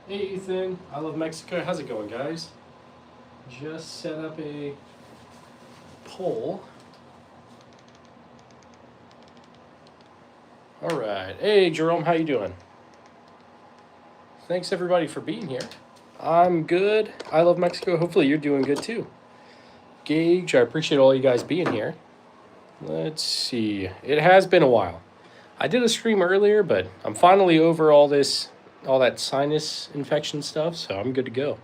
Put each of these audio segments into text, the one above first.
Hey Ethan, I love Mexico. How's it going, guys? Just set up a poll. All right. Hey Jerome, how you doing? Thanks everybody for being here. I'm good. I love Mexico. Hopefully you're doing good too. Gage, I appreciate all you guys being here. Let's see. It has been a while. I did a stream earlier, but I'm finally over all that sinus infection stuff, so I'm good to go.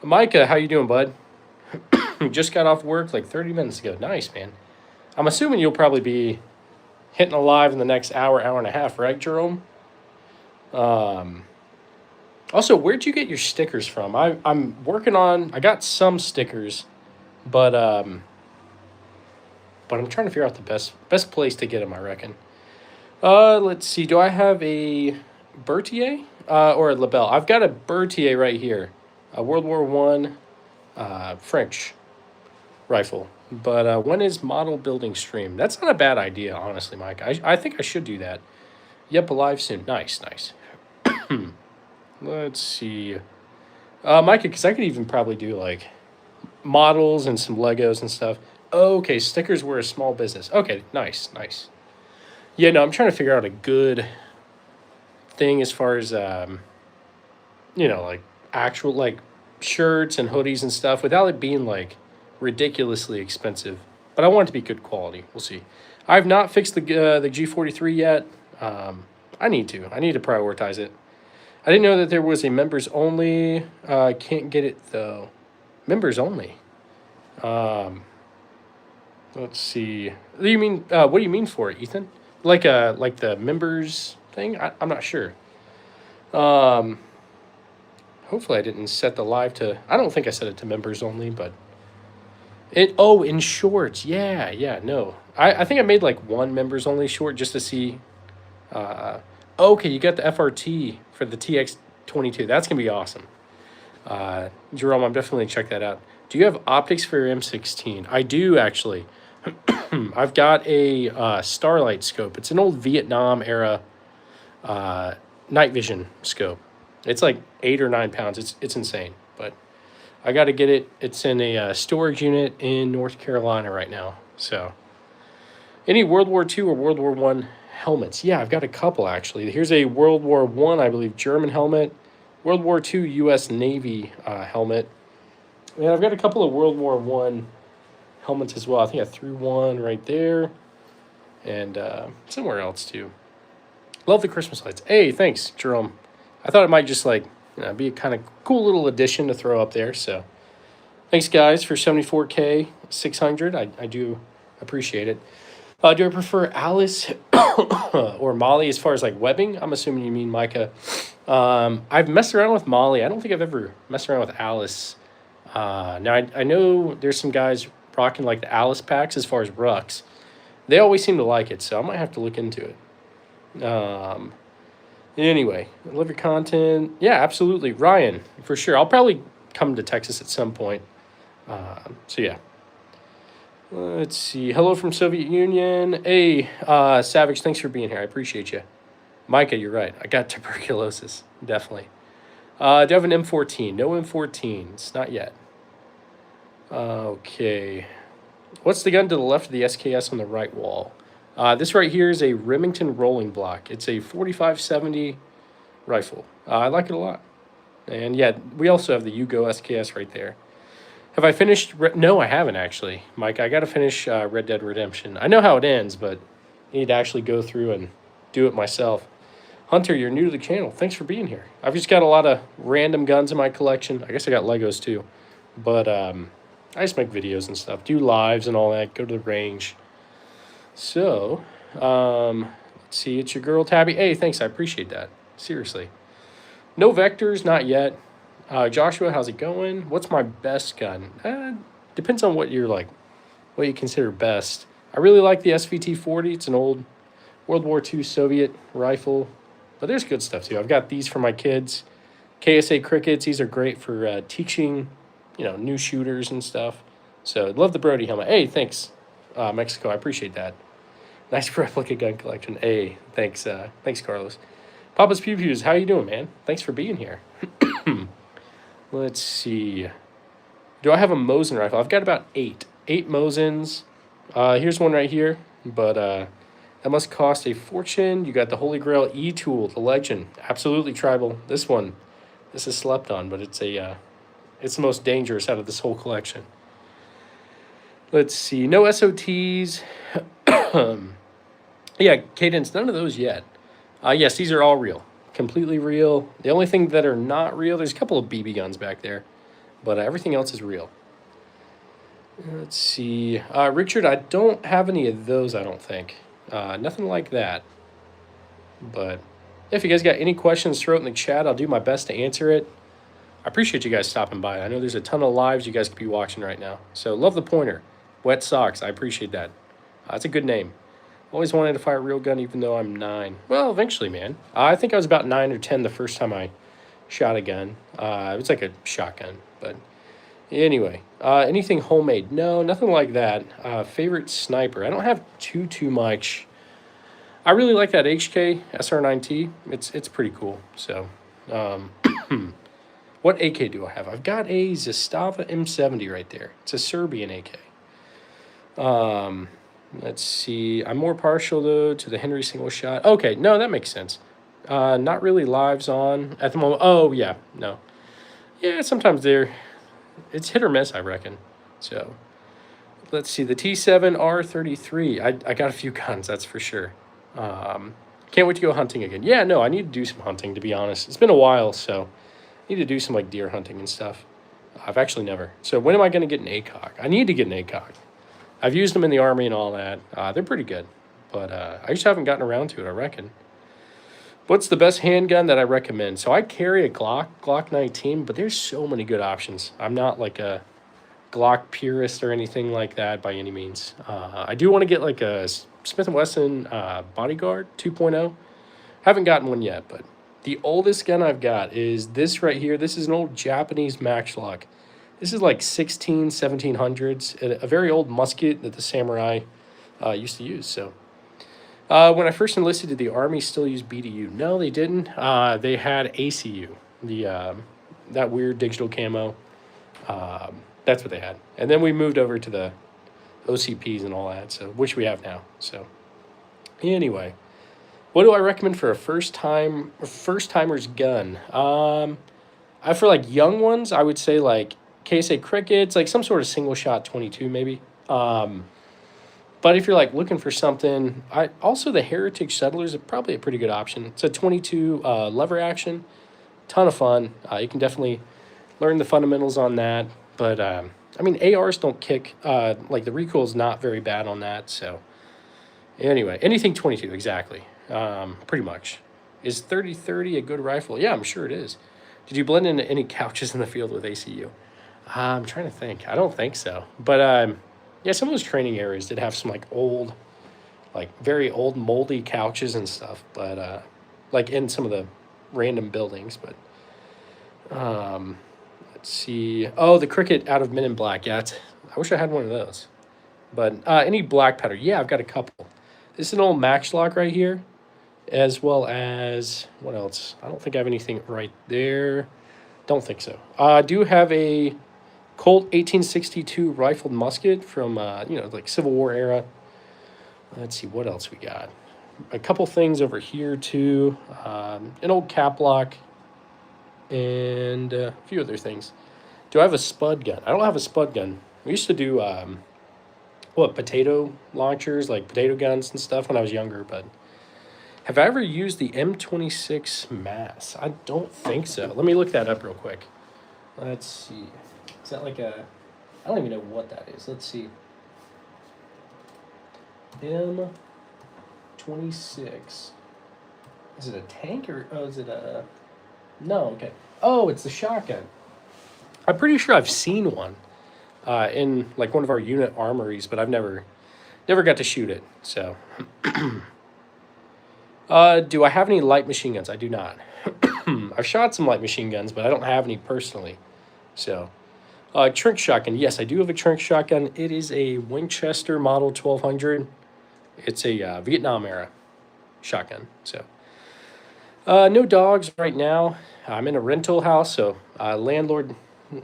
Micah, how you doing, bud? Just got off work like 30 minutes ago. Nice, man. I'm assuming you'll probably be hitting a live in the next hour, hour and a half, right, Jerome? Um, Also, where'd you get your stickers from? I'm working on. I got some stickers, but um, but I'm trying to figure out the best place to get them. I reckon. Let's see. Do I have a Berthier or a Lebel? I've got a Berthier right here, a World War One French rifle. But when is model building stream? That's not a bad idea, honestly, Mike. I think I should do that. Yep, alive soon. Nice, nice. Let's see. Micah, because I could even probably do like models and some Legos and stuff. Oh, okay, stickers were a small business. Okay, nice, nice. Yeah, no, I'm trying to figure out a good thing as far as like actual like shirts and hoodies and stuff without it being like ridiculously expensive. But I want it to be good quality. We'll see. I've not fixed the G43 yet. I need to. I need to prioritize it. I didn't know that there was a members only. I can't get it though. Members only. Um, let's see. What do you mean? What do you mean for it, Ethan? Like the members thing? I'm not sure. Um, Hopefully I didn't set the live to. I don't think I set it to members only, but it. Oh, in shorts. Yeah, yeah. No, I think I made like one members only short just to see. Uh, okay, you got the FRT for the TX22. That's gonna be awesome. Jerome, I'm definitely check that out. Do you have optics for your M16? I do actually. I've got a Starlight scope. It's an old Vietnam era night vision scope. It's like 8 or 9 pounds. It's insane, but I got to get it. It's in a storage unit in North Carolina right now. So, any World War II or World War One helmets? Yeah, I've got a couple actually. Here's a World War One, I believe, German helmet. World War II U.S. Navy helmet. And I've got a couple of World War One helmets as well. I think I threw one right there, and somewhere else too. Love the Christmas lights. Hey, thanks, Jerome. I thought it might just like be a kind of cool little addition to throw up there. So thanks, guys, for 74K 600. I do appreciate it. Do I prefer Alice or Molly as far as like webbing? I'm assuming you mean Micah. I've messed around with Molly. I don't think I've ever messed around with Alice. Now I know there's some guys rocking like the Alice packs as far as rucks. They always seem to like it, so I might have to look into it. Anyway, I love your content. Yeah, absolutely, Ryan, for sure. I'll probably come to Texas at some point. So yeah. Let's see. Hello from Soviet Union. Hey, Savage, thanks for being here. I appreciate you. Micah, you're right. I got tuberculosis, definitely. Do I have an M14? No M14s, not yet. Okay. What's the gun to the left of the SKS on the right wall? This right here is a Remington rolling block. It's a 4570 rifle. I like it a lot. And yeah, we also have the Yugo SKS right there. Have I finished? No, I haven't actually, Mike. I got to finish Red Dead Redemption. I know how it ends, but I need to actually go through and do it myself. Hunter, you're new to the channel. Thanks for being here. I've just got a lot of random guns in my collection. I guess I got Legos too, but I just make videos and stuff, do lives and all that. Go to the range. So, let's see. It's your girl Tabby. Hey, thanks. I appreciate that. Seriously. No vectors, not yet. Joshua, how's it going? What's my best gun? Depends on what you're like, what you consider best. I really like the SVT-40. It's an old World War II Soviet rifle, but there's good stuff too. I've got these for my kids. KSA Crickets. These are great for teaching, new shooters and stuff. So love the Brody helmet. Hey, thanks, Mexico. I appreciate that. Nice replica gun collection. Hey, thanks, thanks, Carlos. Papa's Pew Pews, how you doing, man? Thanks for being here. Let's see. Do I have a Mosin rifle? I've got about 8. 8 Mosins. Here's one right here, but that must cost a fortune. You got the Holy Grail E-Tool, the Legend. Absolutely tribal. This one, this is slept on, but it's it's the most dangerous out of this whole collection. Let's see. No SOTs. Yeah, Cadence, none of those yet. Yes, these are all real. Completely real. The only thing that are not real, there's a couple of BB guns back there, but everything else is real. Let's see. Richard, I don't have any of those, I don't think. Nothing like that. But if you guys got any questions, throw it in the chat. I'll do my best to answer it. I appreciate you guys stopping by. I know there's a ton of lives you guys could be watching right now. So love the pointer. Wet Socks, I appreciate that. That's a good name. Always wanted to fire a real gun even though I'm 9. Well, eventually, man. I think I was about 9 or 10 the first time I shot a gun. It was like a shotgun, but anyway. Anything homemade? No, nothing like that. Favorite sniper? I don't have too much. I really like that HK SR9T. It's pretty cool. So, what AK do I have? I've got a Zastava M70 right there. It's a Serbian AK. Let's see. I'm more partial, though, to the Henry single shot. Okay, no, that makes sense. Not really lives on at the moment. Oh, yeah, no. Yeah, sometimes it's hit or miss, I reckon. So, let's see. The T7R33. I got a few guns, that's for sure. Can't wait to go hunting again. Yeah, no, I need to do some hunting, to be honest. It's been a while, so I need to do some, like, deer hunting and stuff. I've actually never. So, when am I going to get an ACOG? I need to get an ACOG. I've used them in the Army and all that. They're pretty good. But I just haven't gotten around to it, I reckon. What's the best handgun that I recommend? So I carry a Glock 19, but there's so many good options. I'm not like a Glock purist or anything like that by any means. I do want to get like a Smith & Wesson Bodyguard 2.0. Haven't gotten one yet, but the oldest gun I've got is this right here. This is an old Japanese Matchlock. This is like 1700s, a very old musket that the samurai used to use. So when I first enlisted, did the Army still use BDU? No, they didn't. They had ACU, that weird digital camo. That's what they had. And then we moved over to the OCPs and all that, so which we have now. So anyway, what do I recommend for a first-timer's gun? For like young ones, I would say like KSA Crickets, like some sort of single shot 22 maybe. But if you're like looking for something, also the Heritage Settlers are probably a pretty good option. It's a 22 lever action, ton of fun. You can definitely learn the fundamentals on that. But I mean, ARs don't kick. Like the recoil is not very bad on that. So anyway, anything 22 exactly. Pretty much. Is 30-30 a good rifle? Yeah, I'm sure it is. Did you blend into any couches in the field with ACU? I'm trying to think. I don't think so. But yeah, some of those training areas did have some like old, like very old moldy couches and stuff. But like in some of the random buildings. But let's see. Oh, the Cricket out of Men in Black. Yeah, I wish I had one of those. But any black powder? Yeah, I've got a couple. This is an old Matchlock right here, as well as what else? I don't think I have anything right there. Don't think so. I do have a Colt 1862 rifled musket from like Civil War era. Let's see what else we got. A couple things over here too. An old cap lock, and a few other things. Do I have a spud gun? I don't have a spud gun. We used to do potato launchers, like potato guns and stuff when I was younger, but have I ever used the M26 Mass? I don't think so. Let me look that up real quick. Let's see. Is that like a... I don't even know what that is. Let's see. M26. Is it a tank or... Oh, is it a... No, okay. Oh, it's the shotgun. I'm pretty sure I've seen one in like one of our unit armories, but I've never got to shoot it. So, do I have any light machine guns? I do not. I've shot some light machine guns, but I don't have any personally. So, Trink shotgun. Yes, I do have a Trink shotgun. It is a Winchester Model 1200. It's a Vietnam era shotgun. So, No dogs right now. I'm in a rental house, so landlord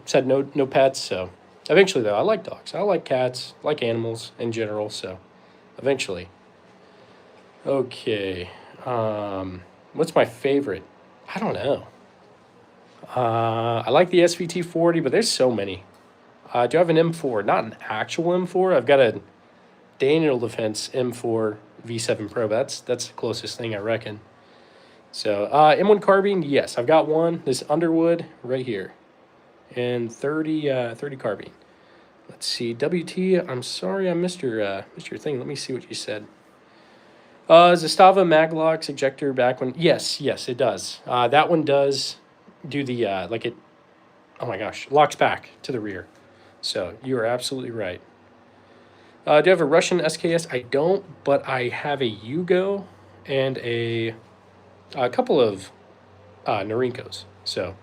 said no pets. So eventually, though, I like dogs. I like cats. I like animals in general. So eventually, okay. What's my favorite? I don't know. I like the SVT 40, but there's so many. Do I have an M4? Not an actual M4. I've got a Daniel Defense M4 V7 Pro. But that's the closest thing I reckon. So M1 carbine, yes, I've got one. This Underwood right here, and 30 carbine. Let's see, WT. I'm sorry, I missed your thing. Let me see what you said. Zastava Maglocks ejector back one. Yes, it does. That one does do the like it. Oh my gosh, locks back to the rear. So you are absolutely right. Do I have a Russian SKS? I don't, but I have a Yugo and a couple of Norinkos. So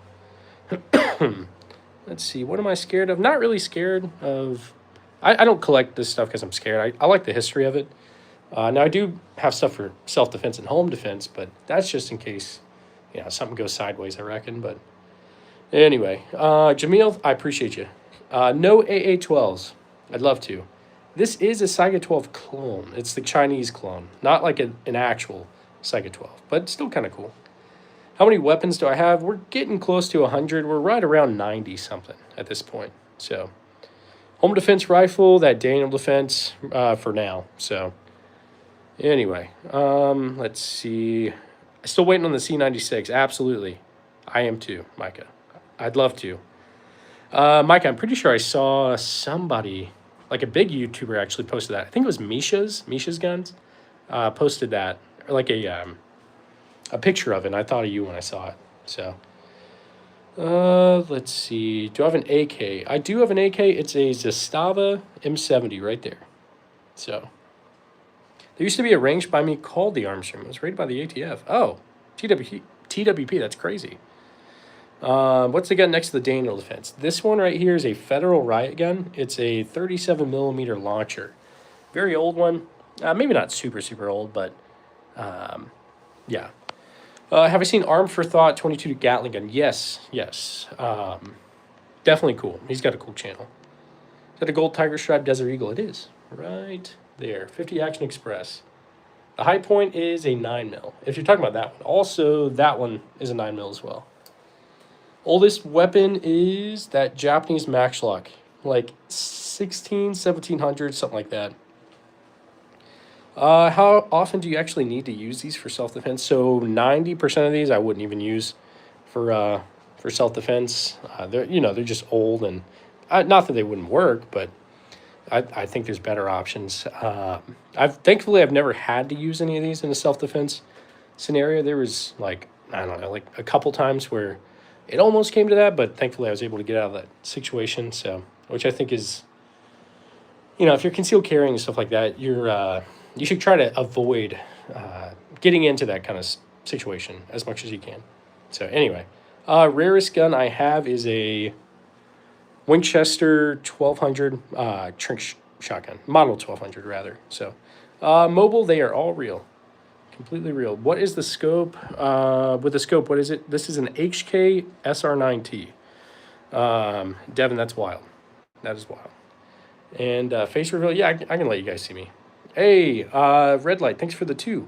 let's see. What am I scared of? Not really scared of. I don't collect this stuff because I'm scared. I like the history of it. Now I do have stuff for self defense and home defense, but that's just in case, something goes sideways. I reckon. But anyway, Jamil, I appreciate you. No AA12s. I'd love to. This is a Saiga 12 clone. It's the Chinese clone, not like an actual Saiga 12, but still kind of cool. How many weapons do I have? We're getting close to 100. We're right around 90 something at this point. So, home defense rifle, that Daniel Defense for now. So, anyway, let's see. Still waiting on the C96. Absolutely. I am too, Micah. I'd love to. Micah, I'm pretty sure I saw somebody, like a big YouTuber actually posted that. I think it was Misha's Guns, posted that, or like a picture of it, and I thought of you when I saw it. So, let's see. Do I have an AK? I do have an AK. It's a Zastava M70 right there. So, there used to be a range by me called the Armstrong. It was rated by the ATF. Oh, TWP. That's crazy. What's the gun next to the Daniel Defense? This one right here is a Federal Riot gun. It's a 37 millimeter launcher. Very old one. Maybe not super old, but yeah. Have I seen Armed for Thought 22 Gatling gun? Yes. Definitely cool. He's got a cool channel. Is that a gold Tiger Stripe Desert Eagle? It is. Right there. 50 Action Express. The high point is a 9mm. If you're talking about that one. Also, that one is a 9mm as well. Oldest weapon is that Japanese Maxlock. Like 1700, something like that. How often do you actually need to use these for self-defense? So 90% of these I wouldn't even use for self-defense. They're just old, and not that they wouldn't work, but I think there's better options. Thankfully I've never had to use any of these in a self-defense scenario. There was like a couple times where it almost came to that, but thankfully I was able to get out of that situation. So, which I think is, if you're concealed carrying and stuff like that, you should try to avoid getting into that kind of situation as much as you can. So anyway, rarest gun I have is a Winchester 1200 trench shotgun, model 1200 rather. So mobile, they are all real, completely real. What is the scope? With the scope, what is it? This is an HK SR9T. Devin, that's wild. That is wild. And face reveal, yeah, I can let you guys see me. Hey, Red Light, thanks for the 2.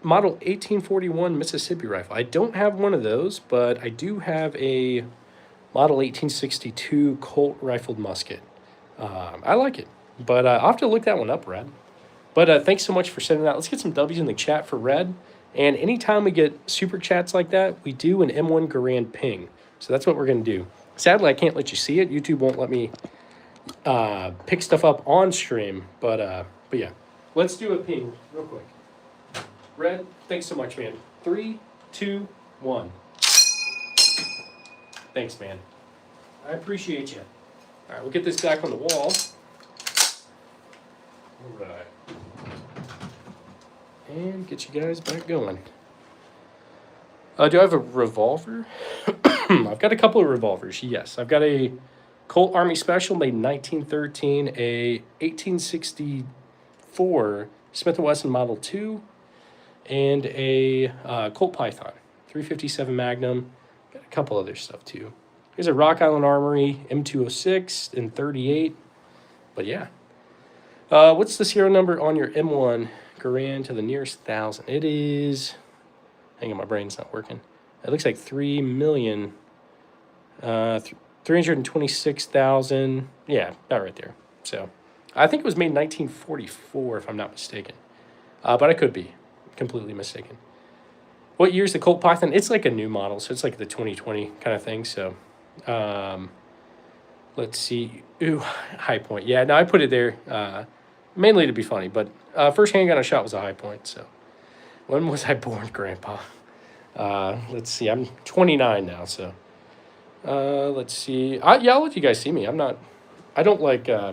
Model 1841 Mississippi rifle. I don't have one of those, but I do have a Model 1862 Colt rifled musket. I like it, but I'll have to look that one up, Red. But thanks so much for sending that. Let's get some W's in the chat for Red. And anytime we get super chats like that, we do an M1 Garand ping. So that's what we're going to do. Sadly, I can't let you see it. YouTube won't let me pick stuff up on stream. But yeah, let's do a ping real quick. Red, thanks so much, man. 3, 2, 1. Thanks, man. I appreciate you. All right, we'll get this back on the wall. All right. And get you guys back going. Do I have a revolver? I've got a couple of revolvers, yes. I've got a Colt Army Special made in 1913, a 1864 Smith & Wesson Model 2, and a Colt Python, 357 Magnum. Got a couple other stuff too. Here's a Rock Island Armory M206 and 38. But yeah. What's the serial number on your M1 Garand to the nearest 1,000? It is... Hang on, my brain's not working. It looks like 3 million... 326,000. Yeah, about right there. So, I think it was made in 1944, if I'm not mistaken. But I could be completely mistaken. What year's the Colt Python? It's like a new model, so it's like the 2020 kind of thing. So, let's see. Ooh, High Point. Yeah, no, I put it there mainly to be funny. But first handgun I shot was a High Point. So, when was I born, Grandpa? Let's see. I'm 29 now, so... let's see. Yeah, I'll let you guys see me. I don't like, yeah,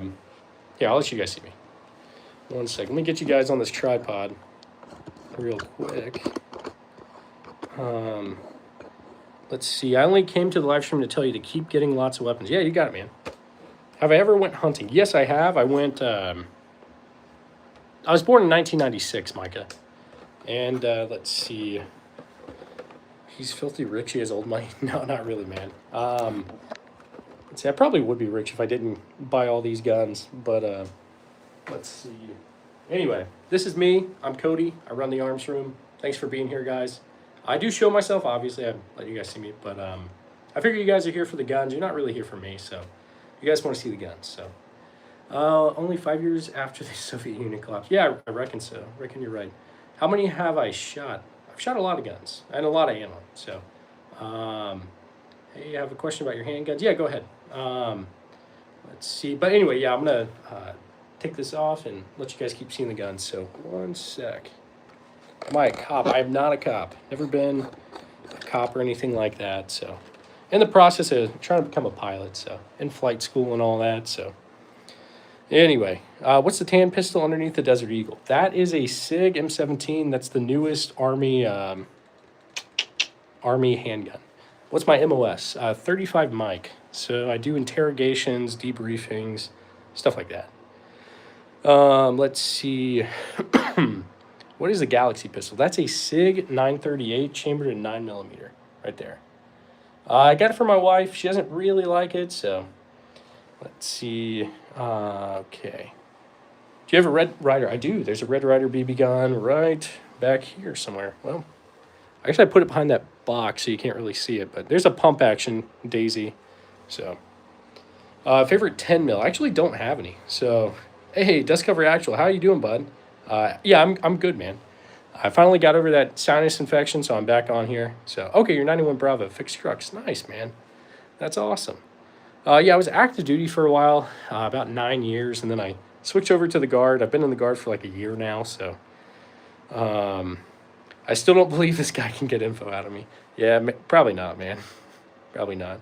I'll let you guys see me. One second. Let me get you guys on this tripod real quick. Let's see. I only came to the live stream to tell you to keep getting lots of weapons. Yeah, you got it, man. Have I ever went hunting? Yes, I have. I went, I was born in 1996, Micah. And, let's see. He's filthy rich. He has old money. No, not really, man. Let's see. I probably would be rich if I didn't buy all these guns. But let's see. Anyway, this is me. I'm Cody. I run the arms room. Thanks for being here, guys. I do show myself. Obviously, I let you guys see me. But I figure you guys are here for the guns. You're not really here for me. So you guys want to see the guns. So only 5 years after the Soviet Union collapsed. Yeah, I reckon so. I reckon you're right. How many have I shot? I've shot a lot of guns and a lot of ammo. So, hey, I have a question about your handguns. Yeah, go ahead. Let's see. But anyway, yeah, I'm going to take this off and let you guys keep seeing the guns. So, one sec. Am I a cop? I am not a cop. Never been a cop or anything like that. So, in the process of trying to become a pilot. So, in flight school and all that. So, anyway, what's the tan pistol underneath the Desert Eagle? That is a SIG M17. That's the newest Army handgun. What's my MOS? 35 mic. So I do interrogations, debriefings, stuff like that. Let's see. What is a Galaxy pistol? That's a SIG 938 chambered in 9mm right there. I got it for my wife. She doesn't really like it, so let's see. Okay. Do you have a Red Ryder? I do. There's a Red Ryder BB gun right back here somewhere. Well, actually, I put it behind that box so you can't really see it, but there's a pump action Daisy. So, favorite 10 mil. I actually don't have any. So, hey, Dust Cover Actual, how you doing, bud? Yeah, I'm good, man. I finally got over that sinus infection, so I'm back on here. So, okay, you're 91 Bravo, fixed trucks. Nice, man. That's awesome. Yeah, I was active duty for a while, about 9 years, and then I switched over to the Guard. I've been in the Guard for like a year now, so I still don't believe this guy can get info out of me. Yeah, probably not, man. Probably not.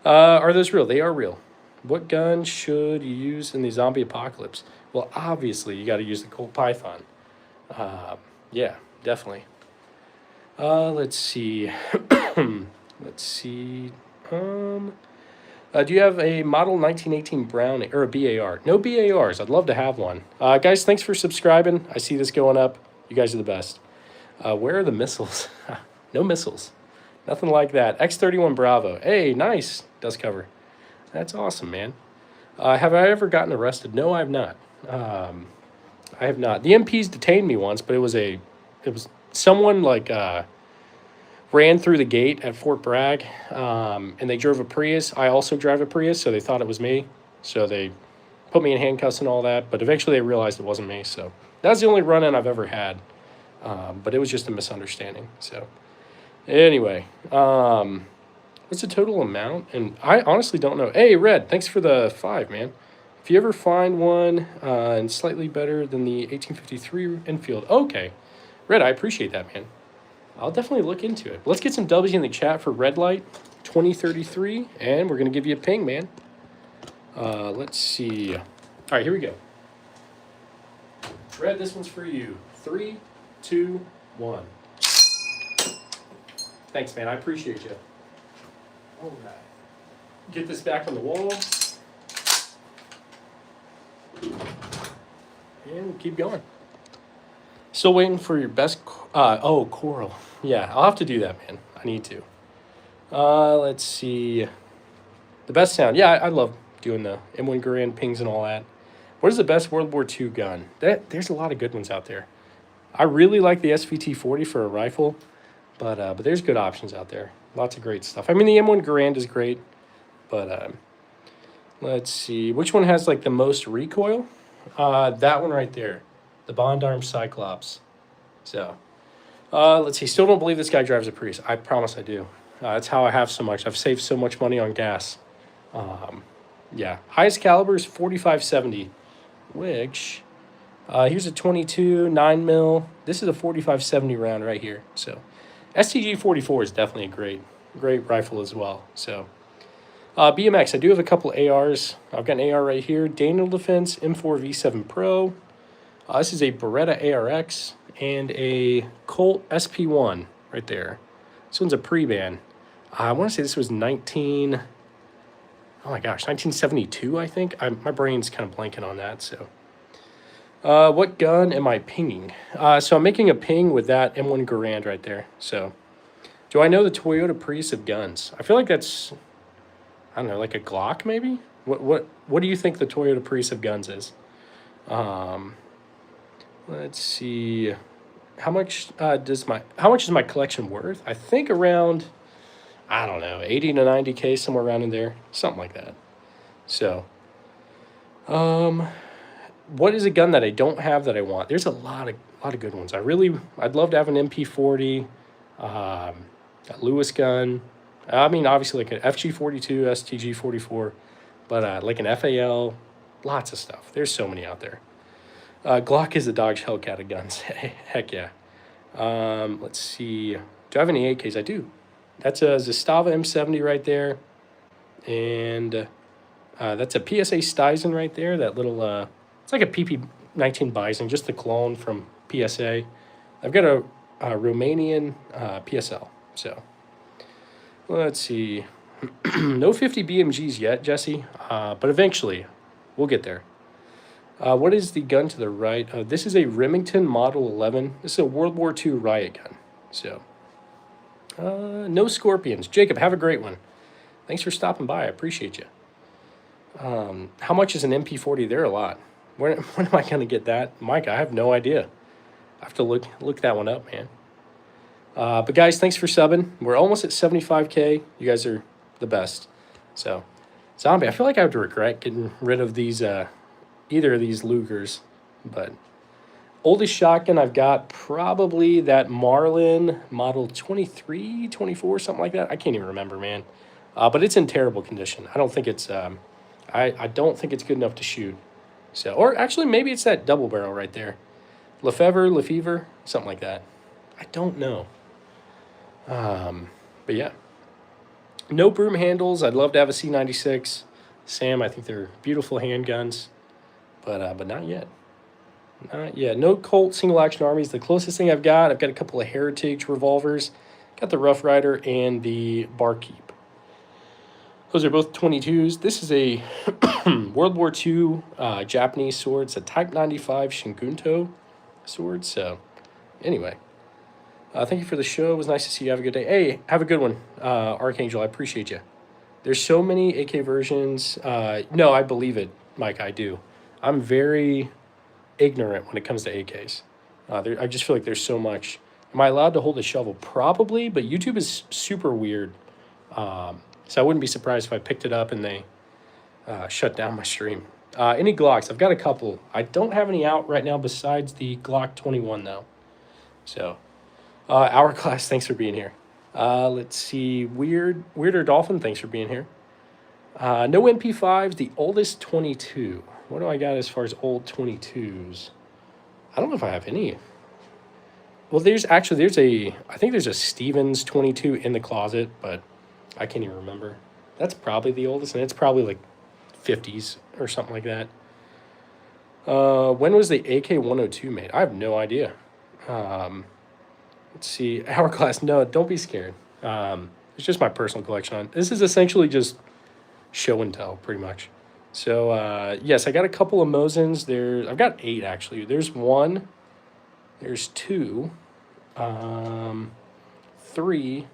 Are those real? They are real. What gun should you use in the zombie apocalypse? Well, obviously, you got to use the Colt Python. Yeah, definitely. Let's see. Let's see. Do you have a model 1918 Browning or a BAR? No BARs. I'd love to have one. Guys, thanks for subscribing. I see this going up. You guys are the best. Where are the missiles? No missiles. Nothing like that. X31 Bravo. Hey, nice. Dust cover. That's awesome, man. Have I ever gotten arrested? No, I have not. I have not. The MPs detained me once, but it was someone like ran through the gate at Fort Bragg, and they drove a Prius. I also drive a Prius, so they thought it was me. So they put me in handcuffs and all that, but eventually they realized it wasn't me. So that's the only run-in I've ever had, but it was just a misunderstanding. So anyway, what's the total amount? And I honestly don't know. Hey, Red, thanks for the 5, man. If you ever find one and slightly better than the 1853 Enfield, okay. Red, I appreciate that, man. I'll definitely look into it. Let's get some W's in the chat for Red Light 2033, and we're going to give you a ping, man. Let's see. All right, here we go. Red, this one's for you. 3, 2, 1. Thanks, man. I appreciate you. All right. Get this back on the wall. And we'll keep going. Still waiting for your best Oh, Coral. Yeah, I'll have to do that, man. I need to. Let's see. The best sound. Yeah, I love doing the M1 Garand pings and all that. What is the best World War II gun? There's a lot of good ones out there. I really like the SVT-40 for a rifle, but there's good options out there. Lots of great stuff. I mean, the M1 Garand is great, but let's see. Which one has like the most recoil? That one right there, the Bond Arm Cyclops. So, let's see. Still don't believe this guy drives a Prius. I promise I do. That's how I have so much. I've saved so much money on gas. Yeah, highest caliber is 4570, which here's a 22 9 mil. This is a 4570 round right here. So, STG 44 is definitely a great rifle as well. So, BMX. I do have a couple ARs. I've got an AR right here. Daniel Defense M4 V7 Pro. This is a Beretta ARX and a Colt SP1 right there. This one's a pre-ban. I want to say this was 1972, I think. My brain's kind of blanking on that. So, what gun am I pinging? So I'm making a ping with that M1 Garand right there. So, do I know the Toyota Prius of guns? I feel like that's, I don't know, like a Glock maybe. What do you think the Toyota Prius of guns is? Let's see. How much is my collection worth? I think around, I don't know, 80 to 90K, somewhere around in there, something like that. So, what is a gun that I don't have that I want? There's a lot of good ones. I'd love to have an MP40, a Lewis gun. I mean, obviously like an FG42, STG44, but like an FAL, lots of stuff. There's so many out there. Glock is the Dodge Hellcat of guns. Heck yeah. Let's see. Do I have any AKs? I do. That's a Zastava M70 right there. And that's a PSA Stizen right there. That little, it's like a PP19 Bison, just the clone from PSA. I've got a Romanian PSL. So, let's see. No 50 BMGs yet, Jesse, but eventually we'll get there. What is the gun to the right? This is a Remington Model 11. This is a World War II riot gun. So, no Scorpions. Jacob, have a great one. Thanks for stopping by. I appreciate you. How much is an MP40? They're a lot. When am I going to get that? Mike, I have no idea. I have to look that one up, man. But guys, thanks for subbing. We're almost at 75K. You guys are the best. So, Zombie, I feel like I would regret getting rid of these, either of these Lugers. But oldest shotgun I've got, probably that Marlin Model 23, 24, something like that. I can't even remember, man. But it's in terrible condition. I don't think it's, I don't think it's good enough to shoot. So, or actually, maybe it's that double barrel right there. Lefevre, something like that. I don't know. But yeah. No broom handles. I'd love to have a C96. Sam, I think they're beautiful handguns. But not yet. Not yet. No Colt single action armies. The closest thing I've got a couple of Heritage revolvers. Got the Rough Rider and the Barkeep. Those are both 22s. This is a World War II Japanese sword. It's a Type 95 Shingunto sword. So, anyway. Thank you for the show. It was nice to see you. Have a good day. Hey, have a good one, Archangel. I appreciate you. There's so many AK versions. No, I believe it, Mike. I do. I'm very ignorant when it comes to AKs. I just feel like there's so much. Am I allowed to hold a shovel? Probably, but YouTube is super weird. So I wouldn't be surprised if I picked it up and they shut down my stream. Any Glocks? I've got a couple. I don't have any out right now besides the Glock 21, though. So, Hourglass, thanks for being here. Let's see. Weirder Dolphin, thanks for being here. No MP5s, the oldest 22. What do I got as far as old 22s? I don't know if I have any. Well, I think there's a Stevens 22 in the closet, but I can't even remember. That's probably the oldest, and it's probably like 50s or something like that. When was the AK-102 made? I have no idea. Let's see. Hourglass, no, don't be scared. It's just my personal collection. This is essentially just show and tell, pretty much. So, yes, I got a couple of Mosins. I've got 8, actually. There's 1. There's 2. 3,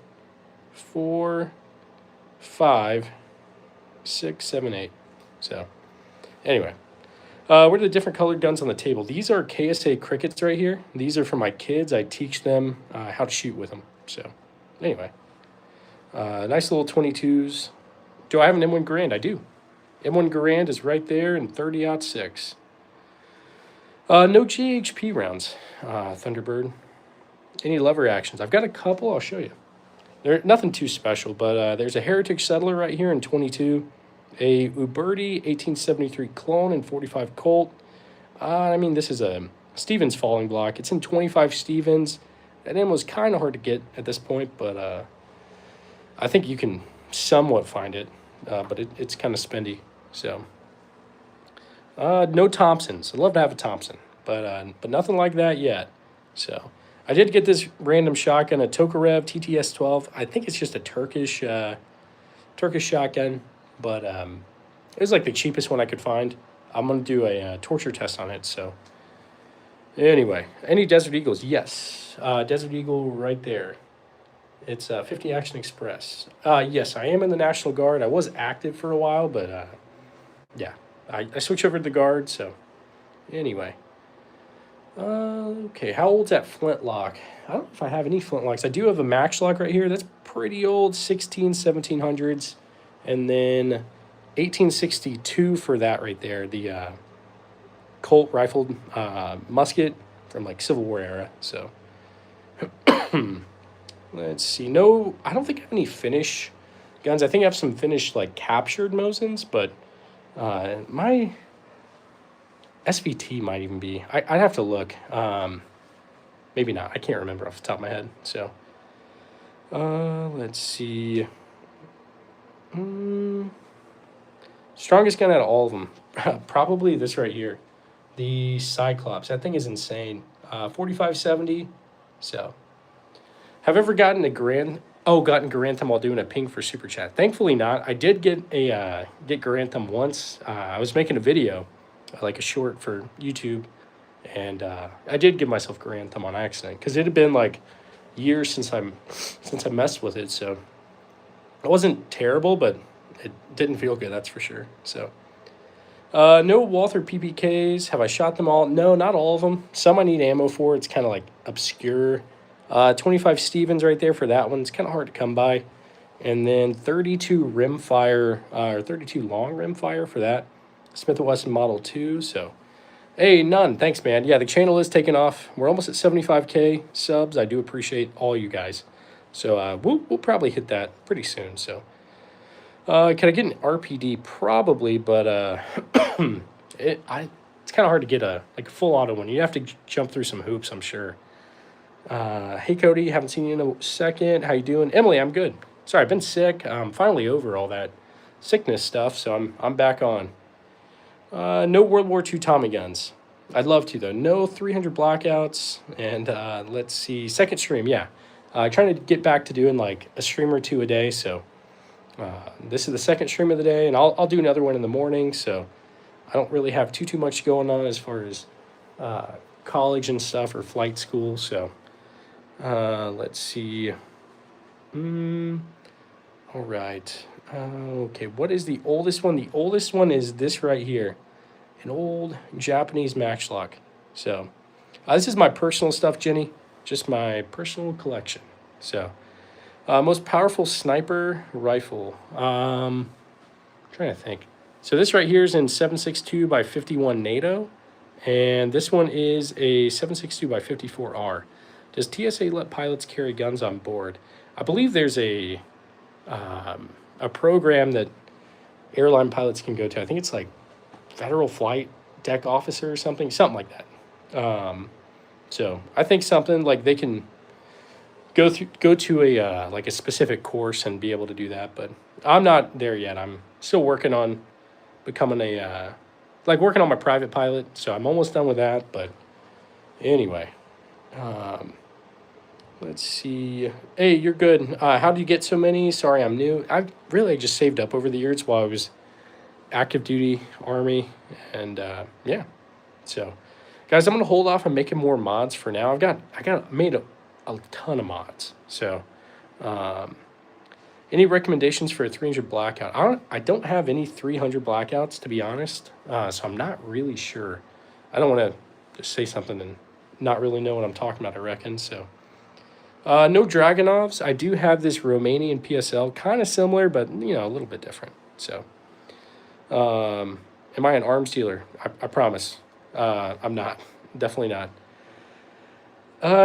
4, 5, 6, 7, 8. So, anyway. What are the different colored guns on the table? These are KSA Crickets right here. These are for my kids. I teach them how to shoot with them. So, anyway. Nice little 22s. Do I have an M1 Garand? I do. M1 Garand is right there in 30-06. No GHP rounds, Thunderbird. Any lever actions? I've got a couple. I'll show you. They're nothing too special, but there's a Heritage Settler right here in 22. A Uberti 1873 clone in 45 Colt. I mean, this is a Stevens falling block. It's in 25 Stevens. That end was kind of hard to get at this point, but I think you can somewhat find it, but it's kind of spendy. So, no Thompsons. I'd love to have a Thompson, but nothing like that yet. So, I did get this random shotgun, a Tokarev TTS-12. I think it's just a Turkish shotgun, but it was like the cheapest one I could find. I'm going to do a torture test on it, so. Anyway, any Desert Eagles? Yes. Desert Eagle right there. It's 50 Action Express. Yes, I am in the National Guard. I was active for a while, but yeah. I switched over to the Guard, so anyway. Okay, how old's that flintlock? I don't know if I have any flintlocks. I do have a Matchlock right here. That's pretty old, 1700s. And then 1862 for that right there, the Colt rifled musket from like Civil War era. So let's see. No, I don't think I have any Finnish guns. I think I have some Finnish like captured Mosins, but my SVT might even be. I'd have to look. Maybe not. I can't remember off the top of my head. So let's see. Strongest gun out of all of them. Probably this right here. The Cyclops. That thing is insane. 4570. So. Have ever gotten a gotten Garantham while doing a ping for Super Chat? Thankfully not. I did get Garantham once. I was making a video, like a short for YouTube, and I did give myself Garantham on accident because it had been like years since I messed with it. So it wasn't terrible, but it didn't feel good. That's for sure. So. No Walther PPKs. Have I shot them all? No, not all of them. Some I need ammo for. It's kind of like obscure. 25 Stevens right there for that one. It's kind of hard to come by. And then 32 rimfire, or 32 long rimfire for that. Smith & Wesson Model 2. So, hey, none. Thanks, man. Yeah, the channel is taking off. We're almost at 75K subs. I do appreciate all you guys. So, we'll probably hit that pretty soon. So, can I get an RPD? Probably, but it's kind of hard to get a full auto one. You have to jump through some hoops, I'm sure. Hey Cody, haven't seen you in a second. How you doing? Emily, I'm good. Sorry, I've been sick. I'm finally over all that sickness stuff, so I'm back on. No World War II Tommy guns. I'd love to though. No 300 blackouts, and let's see, second stream. Yeah, trying to get back to doing like a stream or two a day. So this is the second stream of the day, and I'll do another one in the morning. So I don't really have too much going on as far as college and stuff or flight school. So let's see. All right. Okay, what is the oldest one? The oldest one is this right here. An old Japanese Matchlock. So this is my personal stuff, Jenny. Just my personal collection. So most powerful sniper rifle. Trying to think. So this right here is in 7.62 by 51 NATO. And this one is a 7.62 by 54R. Does TSA let pilots carry guns on board? I believe there's a program that airline pilots can go to. I think it's like Federal Flight Deck Officer or something like that. So I think something like they can go to a like a specific course and be able to do that. But I'm not there yet. I'm still working on becoming working on my private pilot. So I'm almost done with that. But anyway. Let's see. Hey, you're good. How do you get so many? Sorry, I'm new. I've really just saved up over the years while I was active duty Army, and yeah. So, guys, I'm gonna hold off on making more mods for now. I got made a ton of mods. So, any recommendations for a 300 blackout? I don't have any 300 blackouts, to be honest. So I'm not really sure. I don't want to just say something and not really know what I'm talking about, I reckon. So, no Dragonovs. I do have this Romanian PSL, kind of similar, but, you know, a little bit different. So, am I an arms dealer? I promise. I'm not. Definitely not.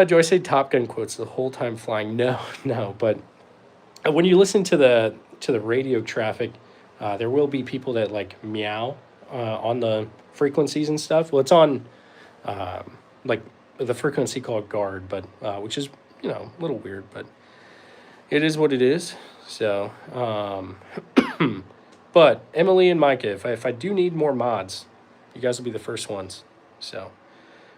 Do I say Top Gun quotes the whole time flying? No, no. But when you listen to the radio traffic, there will be people that like meow on the frequencies and stuff. Well, it's on like the frequency called guard, but which is, you know, a little weird, but it is what it is. So, but Emily and Micah, if I do need more mods, you guys will be the first ones. So,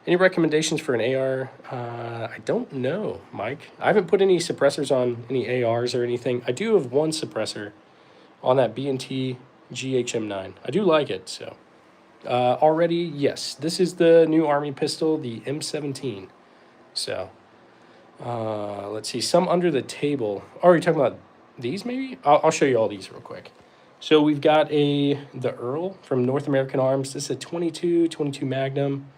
any recommendations for an AR? I don't know, Mike. I haven't put any suppressors on any ARs or anything. I do have one suppressor on that B&T GHM9. I do like it, so. Already, yes, this is the new Army pistol, the M17. So, let's see, some under the table. Oh, are you talking about these maybe? I'll show you all these real quick. So we've got the Earl from North American Arms. This is a 22 Magnum.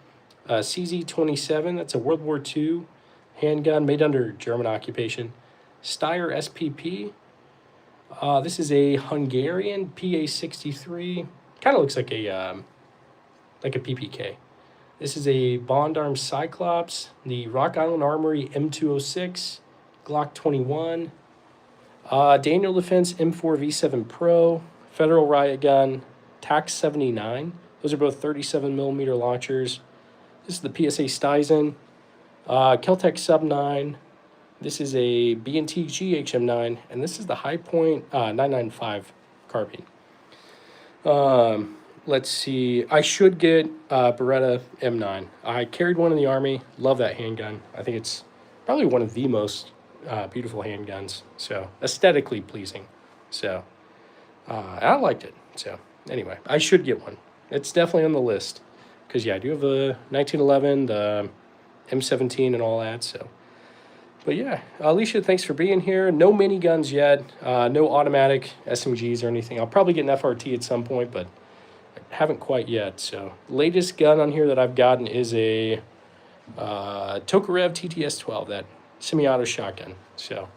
CZ-27, that's a World War II handgun made under German occupation. Steyr SPP. This is a Hungarian PA-63. Kind of looks like a PPK. This is a Bond Arms Cyclops. The Rock Island Armory M206. Glock 21. Daniel Defense M4 V7 Pro. Federal Riot Gun. TAC 79. Those are both 37mm launchers. This is the PSA Stizen, Keltec Sub 9. This is a B&T GHM9, and this is the High Point 995 carbine. Let's see. I should get Beretta M9. I carried one in the Army. Love that handgun. I think it's probably one of the most beautiful handguns. So aesthetically pleasing. So I liked it. So anyway, I should get one. It's definitely on the list. Because, yeah, I do have the 1911, the M17 and all that, so. But, yeah, Alicia, thanks for being here. No miniguns yet. No automatic SMGs or anything. I'll probably get an FRT at some point, but I haven't quite yet. So, latest gun on here that I've gotten is a Tokarev TTS-12, that semi-auto shotgun. So,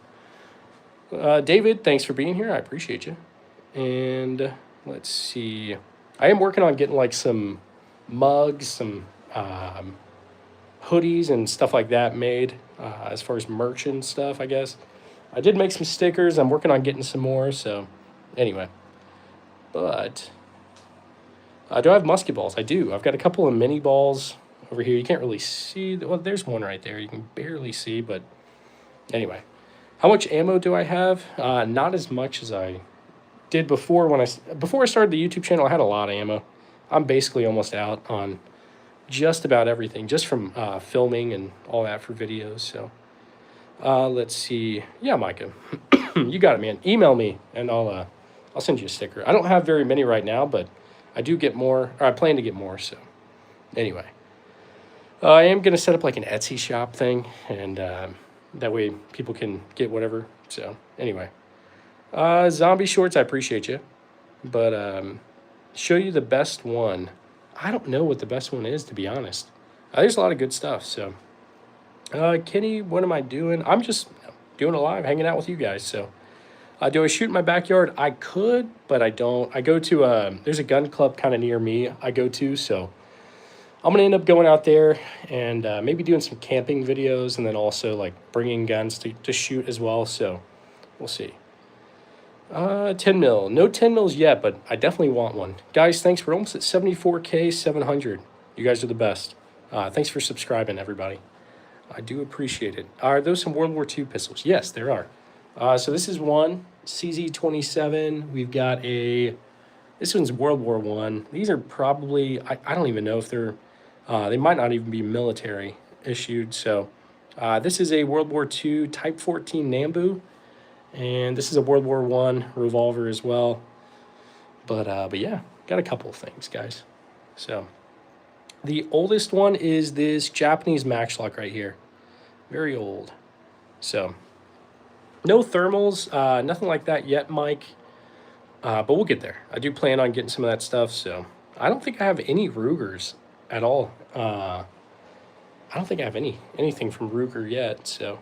David, thanks for being here. I appreciate you. And let's see. I am working on getting, like, some mugs, some hoodies and stuff like that made as far as merch and stuff, I guess. I did make some stickers. I'm working on getting some more, so anyway. But do I have musket balls? I do. I've got a couple of mini balls over here. You can't really see. Well, there's one right there. You can barely see, but anyway. How much ammo do I have? Not as much as I did before. Before I started the YouTube channel, I had a lot of ammo. I'm basically almost out on just about everything, just from filming and all that for videos. So let's see. Yeah, Micah, you got it, man. Email me and I'll send you a sticker. I don't have very many right now, but I do get more, or I plan to get more. So anyway, I am gonna set up like an Etsy shop thing, and that way people can get whatever. So anyway, Zombie Shorts, I appreciate you, but show you the best one. I don't know what the best one is, to be honest. There's a lot of good stuff. So Kenny, what am I doing? I'm just doing a live, hanging out with you guys. So do I shoot in my backyard? I could, but I don't. I go to there's a gun club kind of near me I go to, so I'm gonna end up going out there and maybe doing some camping videos, and then also like bringing guns to shoot as well. So we'll see. 10 mil. No 10 mils yet, but I definitely want one. Guys, thanks. We're almost at 74K 700. You guys are the best. Thanks for subscribing, everybody. I do appreciate it. Are those some World War II pistols? Yes, there are. So this is one, CZ-27. We've got this one's World War I. These are probably, I don't even know if they're, they might not even be military issued. So this is a World War II Type 14 Nambu. And this is a World War I revolver as well. But yeah, got a couple of things, guys. So the oldest one is this Japanese Matchlock right here. Very old. So no thermals, nothing like that yet, Mike. But we'll get there. I do plan on getting some of that stuff. So I don't think I have any Rugers at all. I don't think I have anything from Ruger yet. So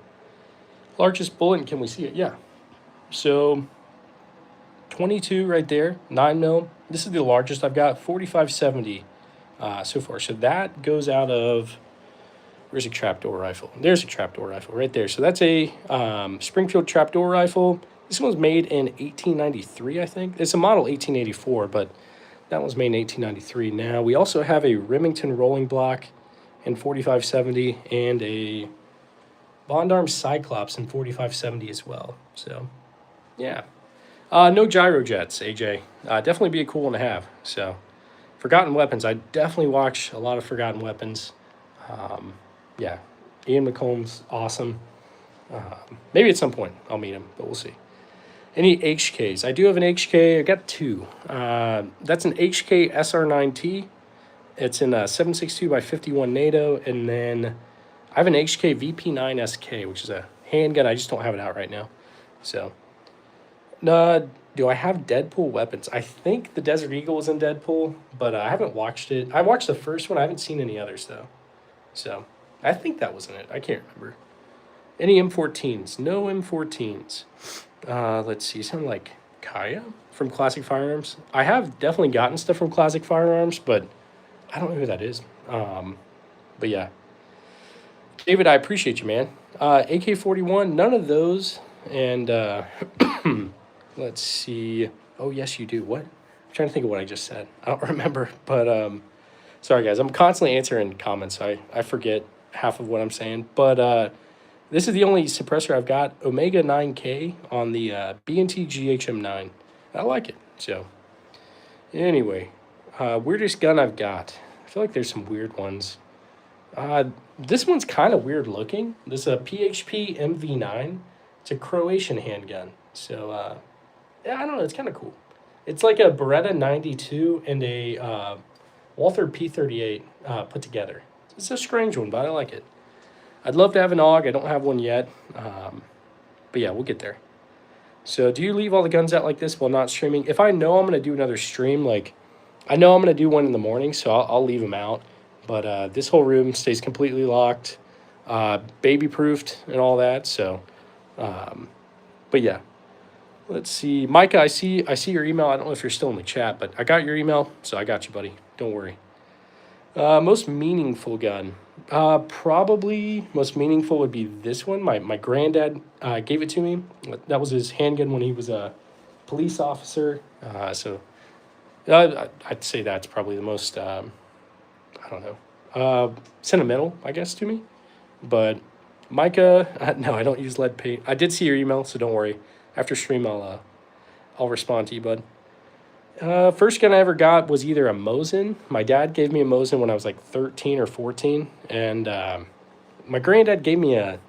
largest bullet, can we see it? Yeah. So 22 right there, 9 mil. This is the largest I've got, 4570 so far. So that goes out of, where's a trapdoor rifle? There's a trapdoor rifle right there. So that's a Springfield trapdoor rifle. This one was made in 1893, I think. It's a model 1884, but that was made in 1893. Now, we also have a Remington rolling block in 4570 and a Bond Arms Cyclops in 4570 as well. So, yeah. No gyro jets, AJ. Definitely be a cool one to have. So, Forgotten Weapons. I definitely watch a lot of Forgotten Weapons. Yeah, Ian McComb's awesome. Maybe at some point I'll meet him, but we'll see. Any HKs? I do have an HK. I got two. That's an HK SR9T. It's in a 7.62 by 51 NATO, and then I have an HK VP9 SK, which is a handgun. I just don't have it out right now. So, do I have Deadpool weapons? I think the Desert Eagle was in Deadpool, but I haven't watched it. I watched the first one. I haven't seen any others though. So, I think that was in it. I can't remember. Any M14s? No M14s. Let's see. Something like Kaya from Classic Firearms. I have definitely gotten stuff from Classic Firearms, but I don't know who that is. But yeah. David, I appreciate you, man. AK-41, none of those. And let's see. Oh, yes, you do. What? I'm trying to think of what I just said. I don't remember. But sorry, guys. I'm constantly answering comments. So I forget half of what I'm saying. But this is the only suppressor I've got. Omega 9K on the B&T GHM9. I like it. So anyway, weirdest gun I've got. I feel like there's some weird ones. This one's kind of weird looking. This is a PHP MV9. It's a Croatian handgun. So, yeah, I don't know. It's kind of cool. It's like a Beretta 92 and a Walther P38 put together. It's a strange one, but I like it. I'd love to have an AUG. I don't have one yet. But yeah, we'll get there. So do you leave all the guns out like this while not streaming? If I know I'm going to do another stream, like I know I'm going to do one in the morning, so I'll leave them out. But this whole room stays completely locked, baby-proofed and all that. So, but yeah. Let's see. Micah, I see your email. I don't know if you're still in the chat, but I got your email, so I got you, buddy. Don't worry. Most meaningful gun. Probably most meaningful would be this one. My granddad gave it to me. That was his handgun when he was a police officer. So I'd say that's probably the most, I don't know, sentimental, I guess, to me. But Micah, no, I don't use lead paint. I did see your email, so don't worry. After stream, I'll respond to you, bud. First gun I ever got was either a Mosin. My dad gave me a Mosin when I was like 13 or 14. And my granddad gave me a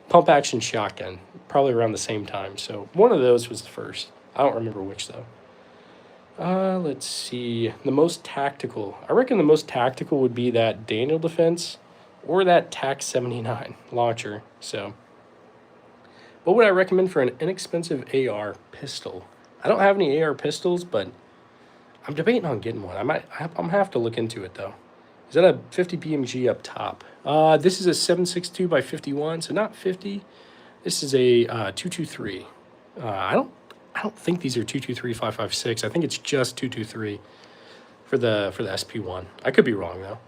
pump action shotgun, probably around the same time. So one of those was the first. I don't remember which, though. Let's see. The most tactical. I reckon the most tactical would be that Daniel Defense or that TAC 79 launcher. So what would I recommend for an inexpensive AR pistol? I don't have any AR pistols, but I'm debating on getting one. I'm gonna have to look into it though. Is that a 50 PMG up top? This is a 7.62 by 51, so not 50. This is a 223. I don't think these are 223 5.56. I think it's just 223 for the SP1. I could be wrong though.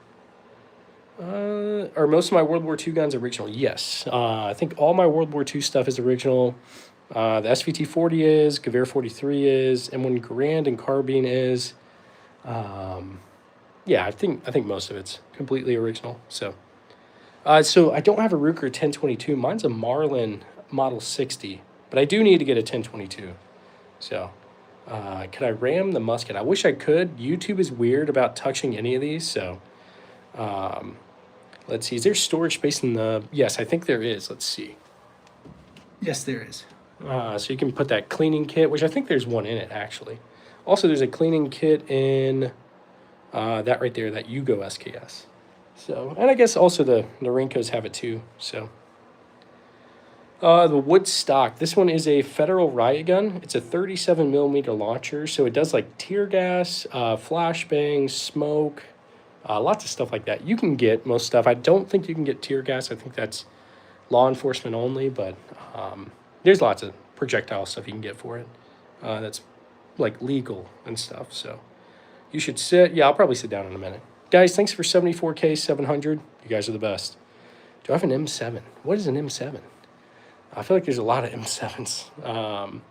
Are most of my World War II guns original? Yes. I think all my World War II stuff is original. The SVT 40 is, Gewehr 43 is, M1 Garand and Carbine is. Yeah, I think most of it's completely original. So I don't have a Ruger 1022. Mine's a Marlin Model 60, but I do need to get a 1022. So could I ram the musket? I wish I could. YouTube is weird about touching any of these. So let's see. Is there storage space in the? Yes, I think there is. Let's see. Yes, there is. So you can put that cleaning kit, which I think there's one in it, actually. Also, there's a cleaning kit in that right there, that Yugo SKS. So, and I guess also the Rinkos have it too. So, The Woodstock. This one is a Federal riot gun. It's a 37 millimeter launcher, so it does like tear gas, flashbangs, smoke, lots of stuff like that. You can get most stuff. I don't think you can get tear gas. I think that's law enforcement only, but there's lots of projectile stuff you can get for it. That's like legal and stuff. So you should sit. Yeah, I'll probably sit down in a minute. Guys, thanks for 74K 700. You guys are the best. Do I have an M7? What is an M7? I feel like there's a lot of M7s.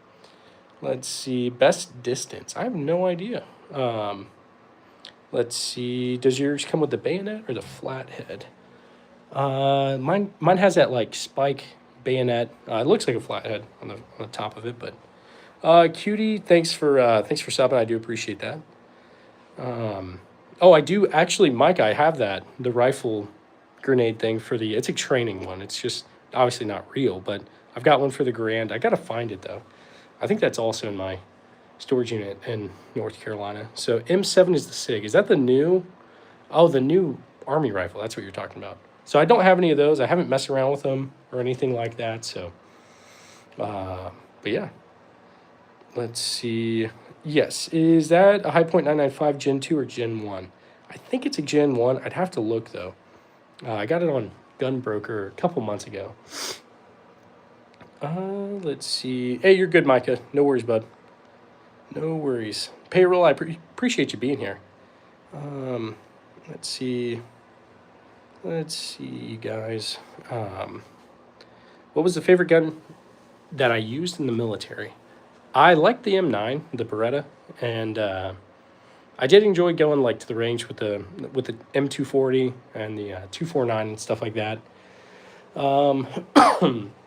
Let's see. Best distance. I have no idea. Let's see. Does yours come with the bayonet or the flathead? Mine has that like spike bayonet. It looks like a flathead on the top of it, but Cutie, thanks for stopping. I do appreciate that. Oh, I do actually, Mike. I have the rifle grenade thing for it's a training one. It's just obviously not real, but I've got one for the Garand. I gotta find it though. I think that's also in my storage unit in North Carolina. So M7 is the SIG. Is that the new? Oh, the new Army rifle. That's what you're talking about. So I don't have any of those. I haven't messed around with them or anything like that. So, but yeah. Let's see. Yes, is that a Hi-Point 995 Gen 2 or Gen 1? I think it's a Gen 1. I'd have to look though. I got it on Gunbroker a couple months ago. Let's see. Hey, you're good, Micah. No worries, bud. No worries. Payroll, I appreciate you being here. Let's see. Let's see, guys. What was the favorite gun that I used in the military? I liked the M9, the Beretta, and I did enjoy going like to the range with the M240 and the 249 and stuff like that.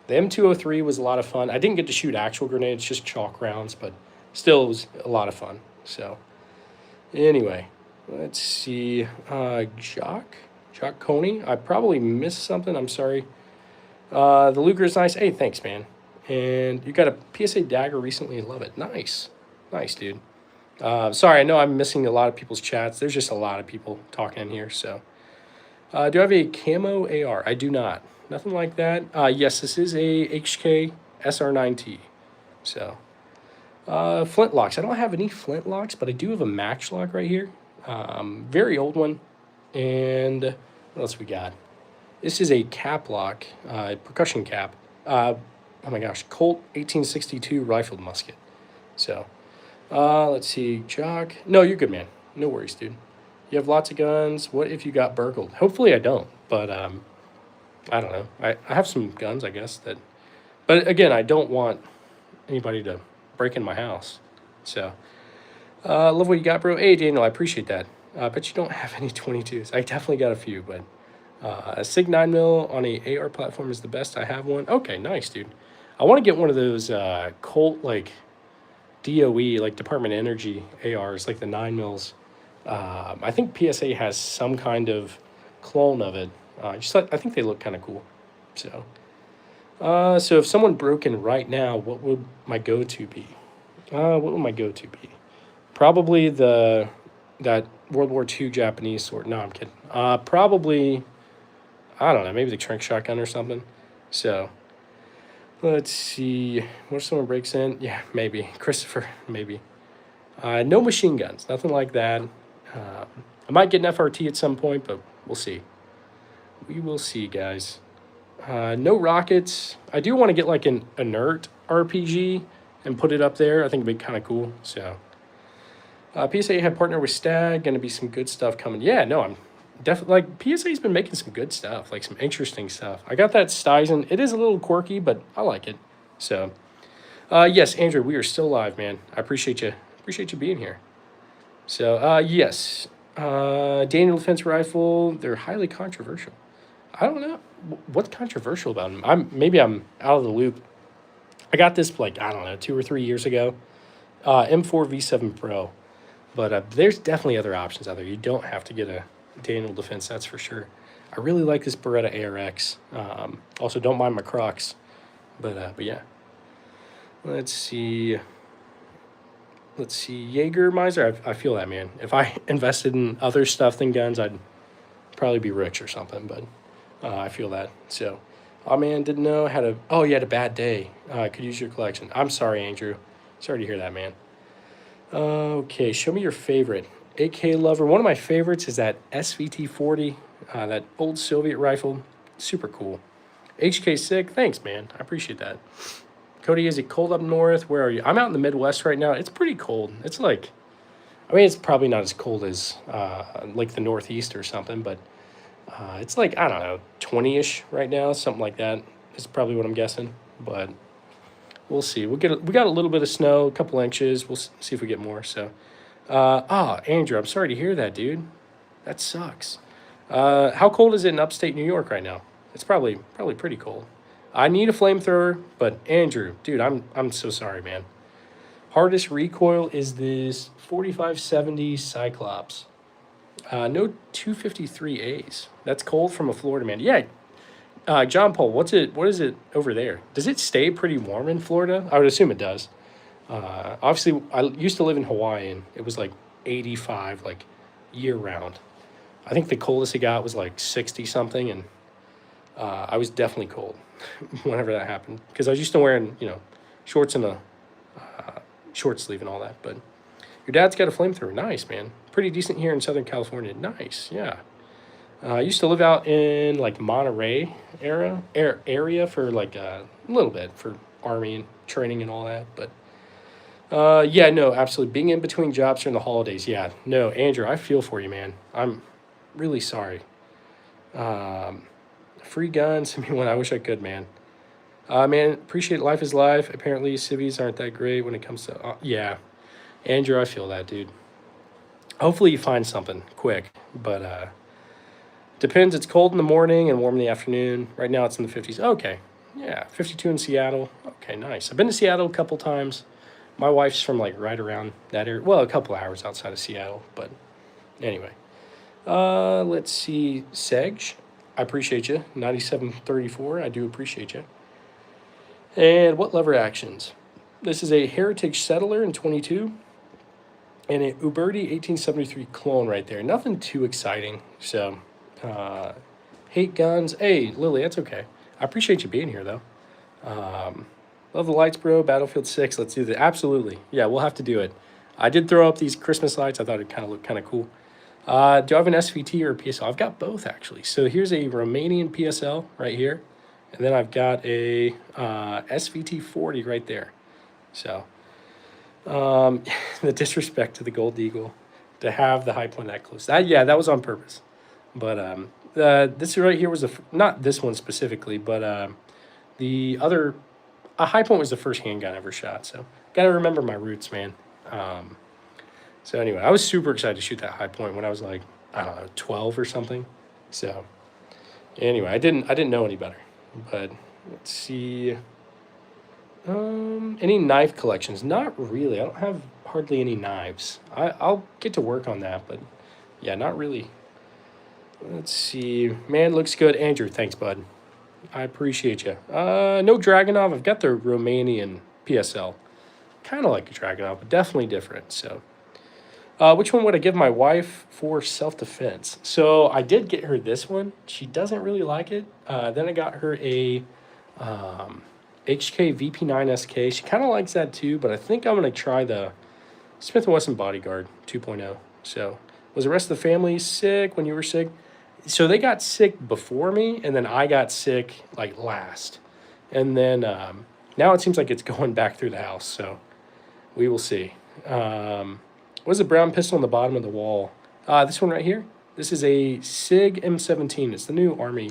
The M203 was a lot of fun. I didn't get to shoot actual grenades, just chalk rounds, but still it was a lot of fun. So anyway, let's see. Jock Coney. I probably missed something. I'm sorry. The Luger is nice. Hey, thanks, man. And you got a PSA dagger recently. Love it. Nice, dude. Sorry, I know I'm missing a lot of people's chats. There's just a lot of people talking in here. So, do I have a camo AR? I do not. Nothing like that. Yes, this is a HK SR9T. So, flintlocks. I don't have any flintlocks, but I do have a matchlock right here. Very old one. And what else we got? This is a cap lock, percussion cap. Oh my gosh, Colt 1862 rifled musket. So, let's see, Jock. No, you're good, man. No worries, dude. You have lots of guns. What if you got burgled? Hopefully I don't, but I don't know. I have some guns, I guess, but again, I don't want anybody to break in my house. So, love what you got, bro. Hey, Daniel, I appreciate that. Bet you don't have any 22s. I definitely got a few, but a SIG 9mm on a AR platform is the best. I have one. Okay, nice, dude. I want to get one of those Colt, like, DOE, like Department of Energy ARs, like the 9mm. I think PSA has some kind of clone of it. I think they look kind of cool. So, so if someone broke in right now, what would my go-to be? Probably that World War II Japanese sword. No, I'm kidding. Probably, I don't know, maybe the Trank shotgun or something. So, let's see. What if someone breaks in? Yeah, maybe. Christopher, maybe. No machine guns, nothing like that. I might get an FRT at some point, but we'll see. We will see, guys. No rockets. I do want to get like an inert RPG and put it up there. I think it'd be kind of cool. So, PSA had partnered with Stag. Going to be some good stuff coming. Yeah, no, I'm definitely like PSA's been making some good stuff, like some interesting stuff. I got that Stizen. It is a little quirky, but I like it. So, yes, Andrew, we are still live, man. I appreciate you. Appreciate you being here. So, yes, Daniel Defense Rifle. They're highly controversial. I don't know what's controversial about them. Maybe I'm out of the loop. I got this like, I don't know, 2 or 3 years ago. M4 V7 Pro. But there's definitely other options out there. You don't have to get a Daniel Defense, that's for sure. I really like this Beretta ARX. Also, don't mind my Crocs. But yeah. Let's see. Jägermeister, I feel that, man. If I invested in other stuff than guns, I'd probably be rich or something. But I feel that. So, Oh man, didn't know how to. Oh, you had a bad day. Could use your collection. I'm sorry, Andrew. Sorry to hear that, man. Okay, show me your favorite. AK Lover. One of my favorites is that SVT 40, that old Soviet rifle. Super cool. HK Sick. Thanks, man. I appreciate that. Cody, is it cold up north? Where are you? I'm out in the Midwest right now. It's pretty cold. It's like, I mean, it's probably not as cold as like the Northeast or something, but it's like, I don't know, 20-ish right now, something like that. Is probably what I'm guessing, but we'll see. We got a little bit of snow, a couple inches. We'll see if we get more. So, Andrew, I'm sorry to hear that, dude. That sucks. How cold is it in upstate New York right now? It's probably pretty cold. I need a flamethrower, but Andrew, dude, I'm so sorry, man. Hardest recoil is this 4570 Cyclops. No 253As. That's cold from a Florida man. Yeah, John Paul, what is it over there? Does it stay pretty warm in Florida? I would assume it does. Obviously, I used to live in Hawaii, and it was like 85, like year round. I think the coldest it got was like 60 something, and I was definitely cold whenever that happened because I was used to wearing, shorts and a short sleeve and all that. But your dad's got a flamethrower. Nice, man. Pretty decent here in Southern California. Nice, yeah. I used to live out in like Monterey area for like a little bit for army and training and all that. But yeah, no, absolutely. Being in between jobs during the holidays, yeah. No, Andrew, I feel for you, man. I'm really sorry. Free guns. I mean, when I wish I could, man. Man, appreciate life is life. Apparently, civvies aren't that great when it comes to. Yeah, Andrew, I feel that, dude. Hopefully, you find something quick, but depends. It's cold in the morning and warm in the afternoon. Right now, it's in the 50s. Okay, yeah, 52 in Seattle. Okay, nice. I've been to Seattle a couple times. My wife's from like right around that area. Well, a couple hours outside of Seattle, but anyway. Let's see, Seg. I appreciate you. 9734. I do appreciate you. And what lever actions? This is a Heritage Settler in 22 and a Uberti 1873 clone right there. Nothing too exciting. So, hate guns. Hey, Lily, that's okay. I appreciate you being here, though. Love the lights, bro. Battlefield 6. Let's do that. Absolutely. Yeah, we'll have to do it. I did throw up these Christmas lights. I thought it kind of looked kind of cool. Do I have an SVT or a PSL? I've got both, actually. So here's a Romanian PSL right here. And then I've got a SVT 40 right there. So the disrespect to the Gold Eagle to have the high point that close. That was on purpose. But this right here was not this one specifically, but the other, a high point was the first handgun I ever shot. So got to remember my roots, man. So anyway, I was super excited to shoot that high point when I was like, I don't know, 12 or something. So anyway, I didn't know any better. But let's see. Any knife collections? Not really. I don't have hardly any knives. I'll get to work on that, but yeah, not really. Let's see. Man, looks good. Andrew, thanks, bud. I appreciate you. No Dragunov. I've got the Romanian PSL. Kind of like a Dragunov, but definitely different. So, which one would I give my wife for self-defense? So I did get her this one. She doesn't really like it. Then I got her a HK VP9 SK. She kind of likes that too, but I think I'm going to try the Smith & Wesson Bodyguard 2.0. So was the rest of the family sick when you were sick? So they got sick before me, and then I got sick like last. And then now it seems like it's going back through the house. So we will see. What is the brown pistol on the bottom of the wall? This one right here. This is a SIG M17. It's the new Army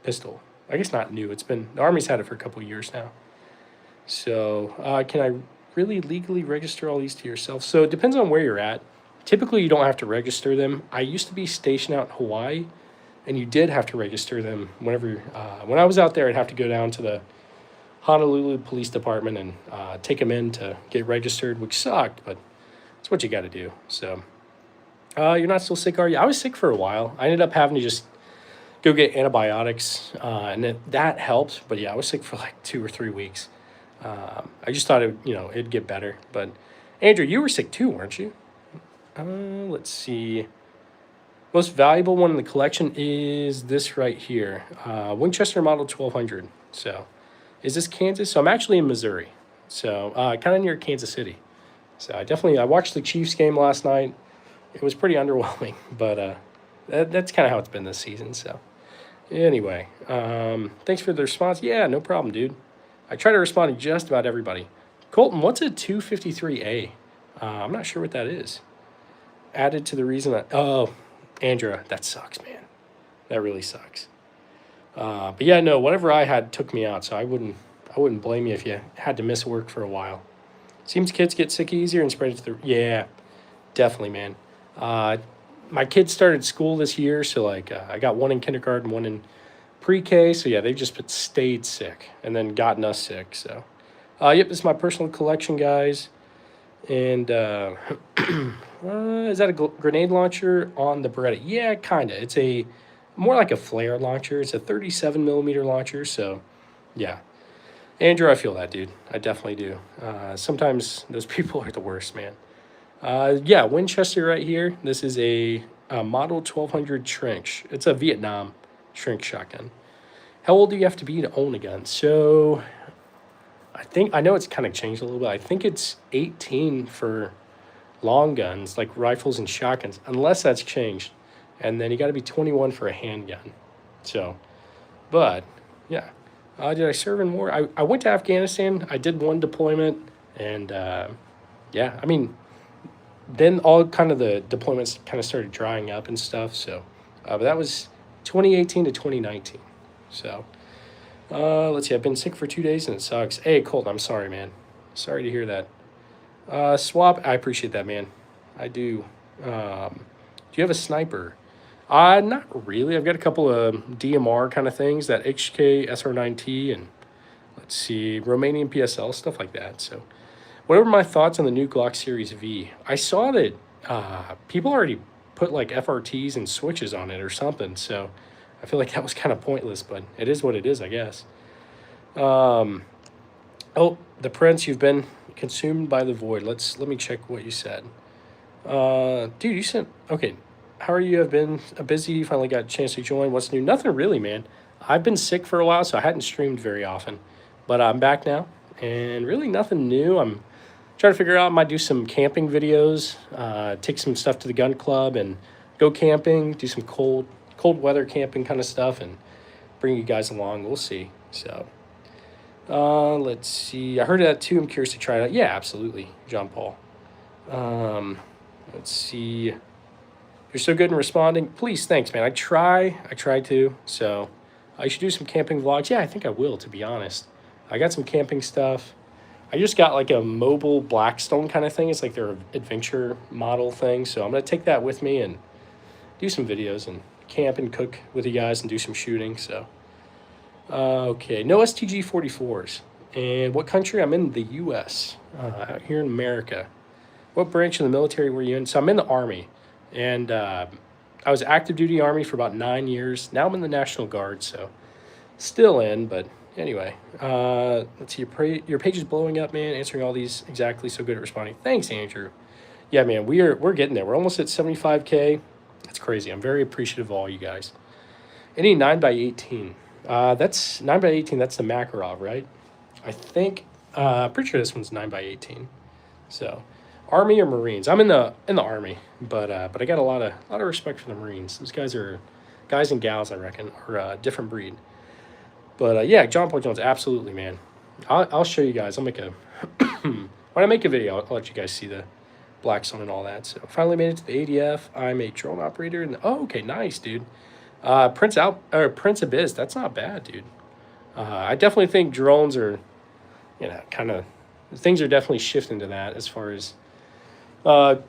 pistol. I guess not new. The Army's had it for a couple of years now. So can I really legally register all these to yourself? So it depends on where you're at. Typically, you don't have to register them. I used to be stationed out in Hawaii, and you did have to register them whenever. When I was out there, I'd have to go down to the Honolulu Police Department and take them in to get registered, which sucked, but it's what you got to do. So you're not still sick, are you? I was sick for a while. I ended up having to just go get antibiotics, and that helped. But yeah, I was sick for like 2 or 3 weeks. I just thought it'd get better. But Andrew, you were sick too, weren't you? Let's see. Most valuable one in the collection is this right here, Winchester Model 1200. So, is this Kansas? So I'm actually in Missouri, so kind of near Kansas City. So I watched the Chiefs game last night. It was pretty underwhelming, but that's kind of how it's been this season. So anyway, thanks for the response. Yeah, no problem, dude. I try to respond to just about everybody. Colton, what's a 253A? I'm not sure what that is. Added to the reason that, oh, Andrea, that sucks, man. That really sucks. But yeah, no, whatever I had took me out, so I wouldn't blame you if you had to miss work for a while. Seems kids get sick easier and spread it to the, yeah, definitely, man. My kids started school this year, so like I got one in kindergarten, one in pre-K, so yeah, they've just stayed sick and then gotten us sick. So, yep, this is my personal collection, guys. And is that a grenade launcher on the Beretta? Yeah, kind of. It's a more like a flare launcher. It's a 37 millimeter launcher. So, yeah. Andrew, I feel that, dude. I definitely do. Sometimes those people are the worst, man. Yeah, Winchester right here. This is a Model 1200 Trench. It's a Vietnam shrink shotgun. How old do you have to be to own a gun? So, I know it's kind of changed a little bit. I think it's 18 for long guns, like rifles and shotguns, unless that's changed. And then you got to be 21 for a handgun. So, but, yeah. Did I serve in war? I went to Afghanistan. I did one deployment. And, yeah, I mean, then all kind of the deployments kind of started drying up and stuff. So, but that was 2018 to 2019. So, let's see. I've been sick for 2 days and it sucks. Hey, Colt, I'm sorry, man. Sorry to hear that. Swap, I appreciate that, man. I do. Do you have a sniper? Not really. I've got a couple of DMR kind of things, that HK SR9T, and let's see, Romanian PSL, stuff like that. So, what are my thoughts on the new Glock Series V? I saw that people already put like FRTs and switches on it or something. So, I feel like that was kind of pointless, but it is what it is, I guess. Oh, the Prince, you've been consumed by the void. Let me check what you said. Dude, you sent, okay. How are you? I've been busy. Finally got a chance to join. What's new? Nothing really, man. I've been sick for a while, so I hadn't streamed very often. But I'm back now, and really nothing new. I'm trying to figure out, I might do some camping videos, take some stuff to the gun club and go camping, do some cold weather camping kind of stuff, and bring you guys along. We'll see. So, let's see. I heard of that too. I'm curious to try it out. Yeah, absolutely, John Paul. Let's see. You're so good in responding. Please, thanks, man. I try to. So I should do some camping vlogs. Yeah, I think I will, to be honest. I got some camping stuff. I just got like a mobile Blackstone kind of thing. It's like their adventure model thing. So I'm going to take that with me and do some videos and camp and cook with you guys and do some shooting. So, okay. No STG 44s. And what country? I'm in the U.S., out here in America. What branch of the military were you in? So I'm in the Army. And I was active duty Army for about 9 years. Now I'm in the National Guard, so still in. But anyway, let's see. Your page is blowing up, man. Answering all these exactly. So good at responding. Thanks, Andrew. Yeah, man. We're getting there. We're almost at 75K. That's crazy. I'm very appreciative of all you guys. Any 9x18? That's 9x18. That's the Makarov, right? I think. Pretty sure this one's 9x18. So. Army or Marines? I'm in the Army, but I got a lot of respect for the Marines. Those guys and gals, I reckon, are a different breed. But yeah, John Paul Jones, absolutely, man. I'll show you guys. I'll make a when I make a video, I'll let you guys see the Blackstone and all that. So finally made it to the ADF. I'm a drone operator, and oh, okay, nice, dude. Prince Abyss, that's not bad, dude. I definitely think drones are, kind of things are definitely shifting to that as far as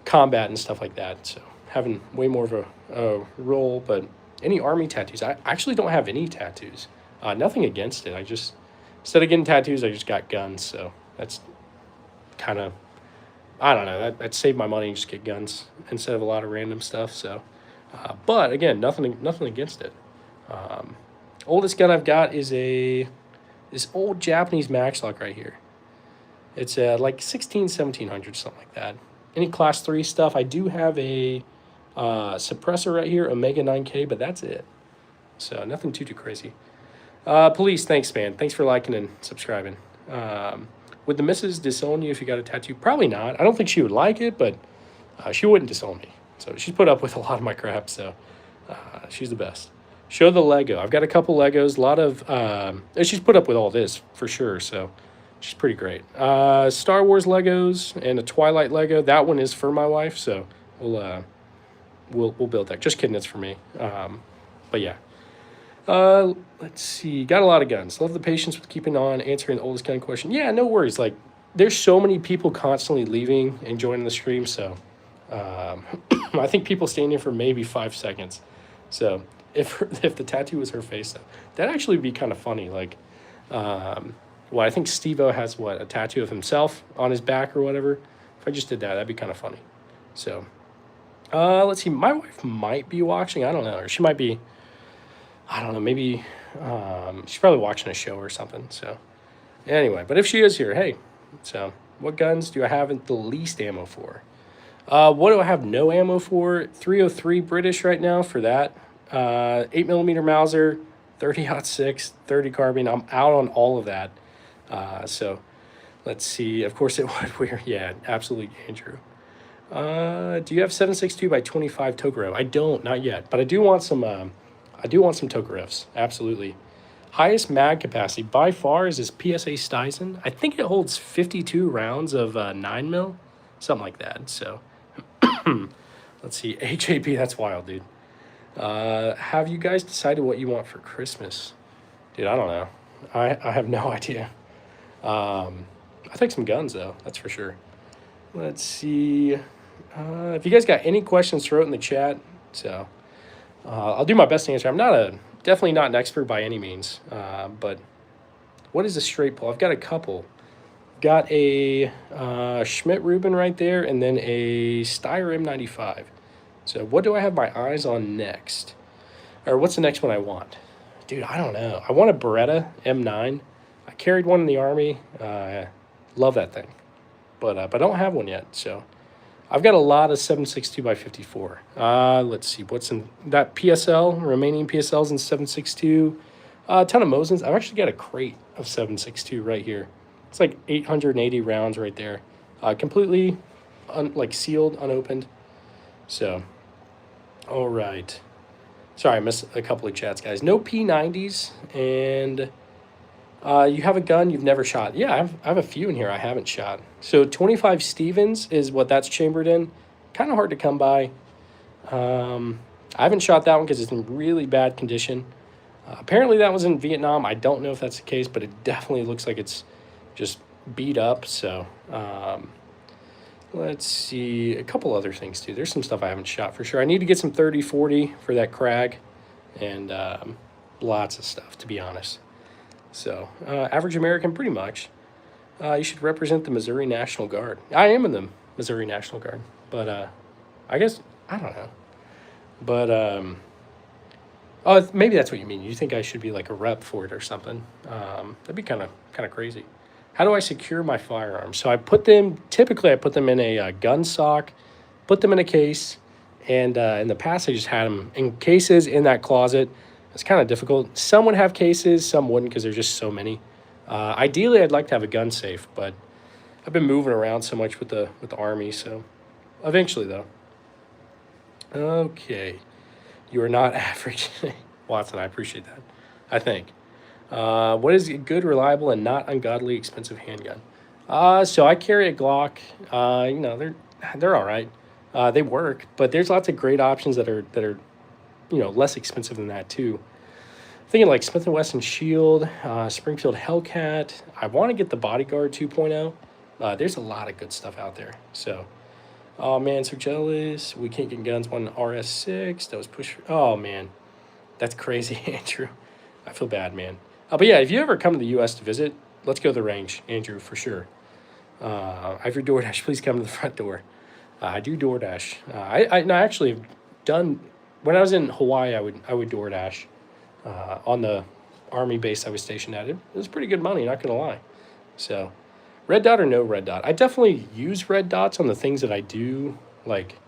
combat and stuff like that. So having way more of a role. But any Army tattoos? I actually don't have any tattoos. Nothing against it. I just, instead of getting tattoos, I just got guns. So that's kind of, I don't know. That saved my money and just get guns instead of a lot of random stuff. So, but again, nothing against it. Oldest gun I've got is this old Japanese Maxlock right here. It's like 1700, something like that. Any class 3 stuff? I do have a Suppressor right here, Omega 9K, but that's it. So nothing too crazy. Police, thanks, man. Thanks for liking and subscribing. Would the missus disown you if you got a tattoo? Probably not. I don't think she would like it, but she wouldn't disown me. So she's put up with a lot of my crap, so she's the best. Show the Lego. I've got a couple Legos, a lot of... she's put up with all this, for sure, so she's pretty great. Star Wars Legos and a Twilight Lego. That one is for my wife, so we'll build that. Just kidding, it's for me. But yeah. Let's see. Got a lot of guns. Love the patience with keeping on, answering the oldest gun question. Yeah, no worries. Like, there's so many people constantly leaving and joining the stream, so I think people stay in here for maybe 5 seconds. So if the tattoo was her face, though, that'd actually be kind of funny. Like, well, I think Steve-O has, a tattoo of himself on his back or whatever. If I just did that, that'd be kind of funny. So, let's see. My wife might be watching. I don't know. Or she might be, I don't know, maybe she's probably watching a show or something. So, anyway, but if she is here, hey. So, what guns do I have the least ammo for? What do I have no ammo for? 303 British right now for that. 8mm Mauser, 30-06, 30 carbine. I'm out on all of that. So let's see. Of course it would. Yeah, absolutely, Andrew. Do you have 7.62 by 25 Tokarev? I don't, not yet. But I do want some. I do want some Tokarevs. Absolutely. Highest mag capacity by far is this PSA Stuyson. I think it holds 52 rounds of 9mm, something like that. So. Let's see. HAP, that's wild, dude. Have you guys decided what you want for Christmas? Dude, I don't know. I have no idea. I think some guns, though. That's for sure. Let's see. If you guys got any questions, throw it in the chat. So I'll do my best to answer. I'm definitely not an expert by any means. But what is a straight pull? I've got a couple. Got a Schmidt-Rubin right there, and then a Steyr M95. So what do I have my eyes on next? Or what's the next one I want? Dude, I don't know. I want a Beretta M9. I carried one in the Army. Love that thing. But I don't have one yet, so... I've got a lot of 7.62 by 54. Let's see, what's in that PSL, remaining PSLs in 7.62. A ton of Mosins. I've actually got a crate of 7.62 right here. It's like 880 rounds right there. Completely sealed, unopened. So, all right. Sorry, I missed a couple of chats, guys. No P90s, and you have a gun you've never shot. Yeah, I have a few in here I haven't shot. So 25 Stevens is what that's chambered in. Kind of hard to come by. I haven't shot that one because it's in really bad condition. Apparently that was in Vietnam. I don't know if that's the case, but it definitely looks like it's just beat up. So let's see. A couple other things, too. There's some stuff I haven't shot for sure. I need to get some 30-40 for that Krag. And lots of stuff, to be honest. So, average American, pretty much. You should represent the Missouri National Guard. I am in the Missouri National Guard, but I guess, I don't know. But, oh, maybe that's what you mean. You think I should be like a rep for it or something. That'd be kind of crazy. How do I secure my firearms? So typically I put them in a gun sock, put them in a case, and in the past I just had them in cases in that closet. It's kind of difficult. Some would have cases, some wouldn't because there's just so many. Ideally, I'd like to have a gun safe, but I've been moving around so much with the Army, so eventually, though. Okay. You are not average. Watson, I appreciate that. I think. What is a good, reliable, and not ungodly expensive handgun? So I carry a Glock. They're all right. They work, but there's lots of great options that are less expensive than that too. Thinking like Smith & Wesson Shield, Springfield Hellcat. I want to get the Bodyguard 2.0. There's a lot of good stuff out there. So, oh man, so jealous. We can't get guns. One RS6 that was pushed. Oh man, that's crazy, Andrew. I feel bad, man. But yeah, if you ever come to the U.S. to visit, let's go to the range, Andrew, for sure. Ivory DoorDash, please come to the front door. I do DoorDash. I actually have done. When I was in Hawaii, I would DoorDash on the Army base I was stationed at. It was pretty good money, not going to lie. So, red dot or no red dot? I definitely use red dots on the things that I do, like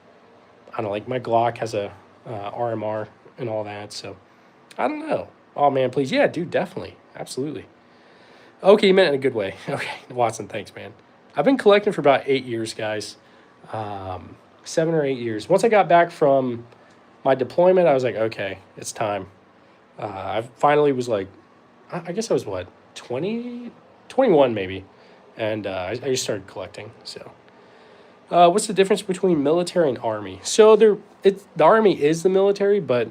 I don't know, like my Glock has a RMR and all that. So I don't know. Oh man, please, yeah, dude, definitely, absolutely. Okay, you meant in a good way. Okay, Watson, thanks, man. I've been collecting for about 8 years, guys. 7 or 8 years. Once I got back from my deployment, I was like, okay, it's time. I finally was like, I guess I was what, 20, 21 maybe. And I just started collecting. So, what's the difference between military and army? So the army is the military, but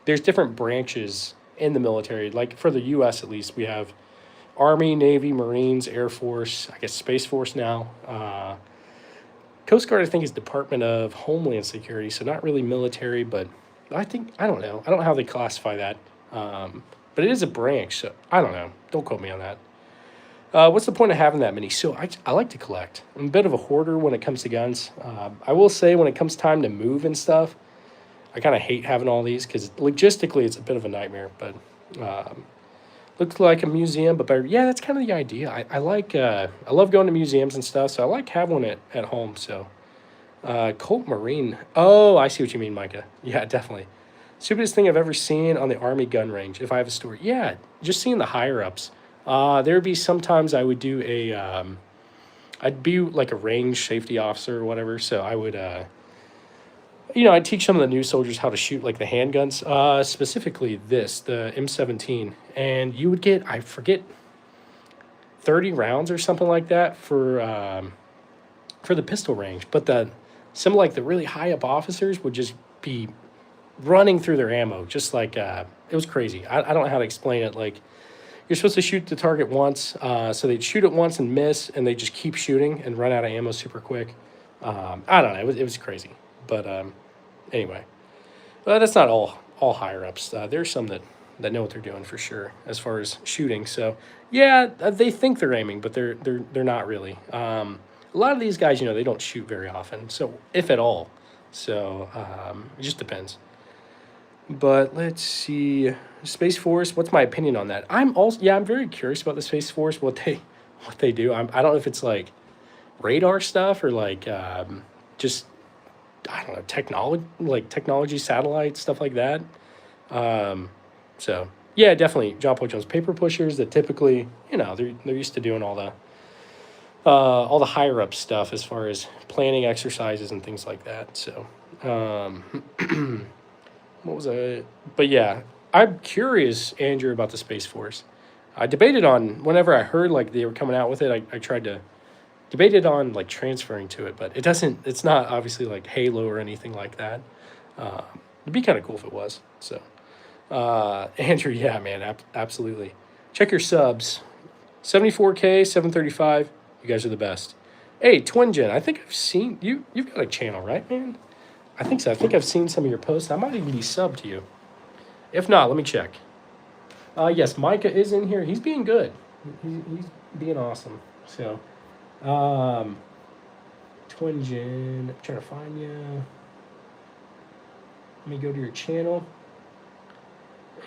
there's different branches in the military. Like for the U.S. at least, we have Army, Navy, Marines, Air Force, I guess Space Force now. Coast Guard, I think, is Department of Homeland Security, so not really military, but I don't know. I don't know how they classify that. But it is a branch, so I don't know. Don't quote me on that. What's the point of having that many? So I like to collect. I'm a bit of a hoarder when it comes to guns. I will say when it comes time to move and stuff, I kind of hate having all these because logistically it's a bit of a nightmare, but looks like a museum, but better. Yeah, that's kind of the idea. I like, I love going to museums and stuff, so I like having one at home. So, Colt Marine. Oh, I see what you mean, Micah. Yeah, definitely. Stupidest thing I've ever seen on the Army gun range, if I have a story. Yeah, just seeing the higher ups. There would be sometimes I would do I'd be like a range safety officer or whatever, so I would, I'd teach some of the new soldiers how to shoot like the handguns, specifically the M17, and you would get, I forget, 30 rounds or something like that for the pistol range. But some like the really high up officers would just be running through their ammo, just like it was crazy. I don't know how to explain it. Like you're supposed to shoot the target once, so they'd shoot it once and miss, and they just keep shooting and run out of ammo super quick. I don't know. It was crazy, but anyway, that's not all higher ups. There's some that know what they're doing for sure as far as shooting. So yeah, they think they're aiming, but they're not really. A lot of these guys, they don't shoot very often, so if at all. So it just depends. But let's see, Space Force. What's my opinion on that? I'm very curious about the Space Force. What they do. I don't know if it's like radar stuff or like just I don't know technology satellite stuff like that. So yeah, definitely John Paul Jones paper pushers that typically they're used to doing all the higher up stuff as far as planning exercises and things like that. So what was I? But yeah, I'm curious, Andrew, about the Space Force. I debated on whenever I heard like they were coming out with it. I tried to debated on like transferring to it, but it's not obviously like Halo or anything like that. It'd be kind of cool if it was. So Andrew, yeah, man, absolutely. Check your subs. 74K, 735. You guys are the best. Hey, Twin Gen, I think I've seen you. You've got a channel, right, man? I think so. I think I've seen some of your posts. I might even be subbed to you. If not, let me check. Yes, Micah is in here. He's being good. He's being awesome. So, Twin Gen, I'm trying to find you. Let me go to your channel.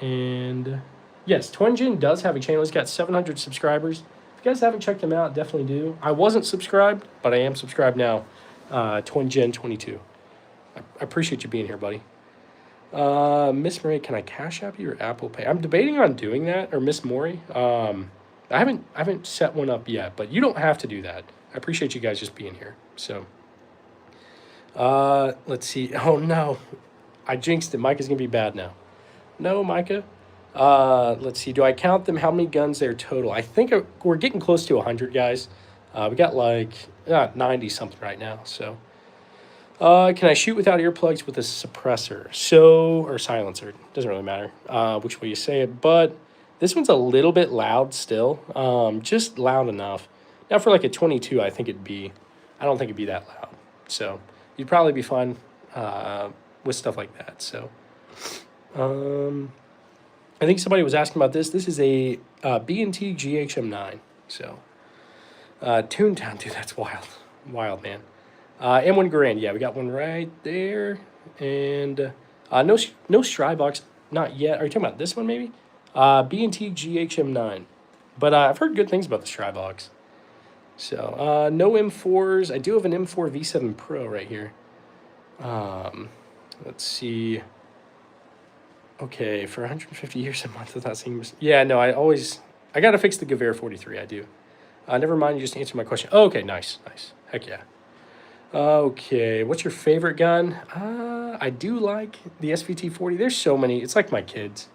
And yes, Twin Gen does have a channel. He's got 700 subscribers. If you guys haven't checked him out, definitely do. I wasn't subscribed, but I am subscribed now. Twin Gen 22. I appreciate you being here, buddy. Miss Murray, can I Cash App you or Apple Pay? I'm debating on doing that, or Miss Maury. I haven't set one up yet, but you don't have to do that. I appreciate you guys just being here. So, let's see. Oh no, I jinxed it. Micah's gonna be bad now. No, Micah. Let's see. Do I count them? How many guns there total? I think we're getting close to 100 guys. We got like 90 something right now. So. Can I shoot without earplugs with a suppressor? Or silencer. Doesn't really matter which way you say it. But this one's a little bit loud still. Just loud enough. Now for like a 22, I don't think it'd be that loud. So you'd probably be fine with stuff like that. So I think somebody was asking about this. This is a B&T GHM9. So Toontown, dude, that's wild. Wild, man. M1 Garand, yeah, we got one right there. And no Strybox, not yet. Are you talking about this one maybe? B&T GHM9. But I've heard good things about the Strybox. So, no M4s. I do have an M4 V7 Pro right here. Let's see. Okay, for 150 years a month without seeing... Yeah, no, I got to fix the Gewehr 43, I do. Never mind, you just answered my question. Oh, okay, nice, nice. Heck yeah. Okay, what's your favorite gun? I do like the SVT 40. There's so many. It's like my kids.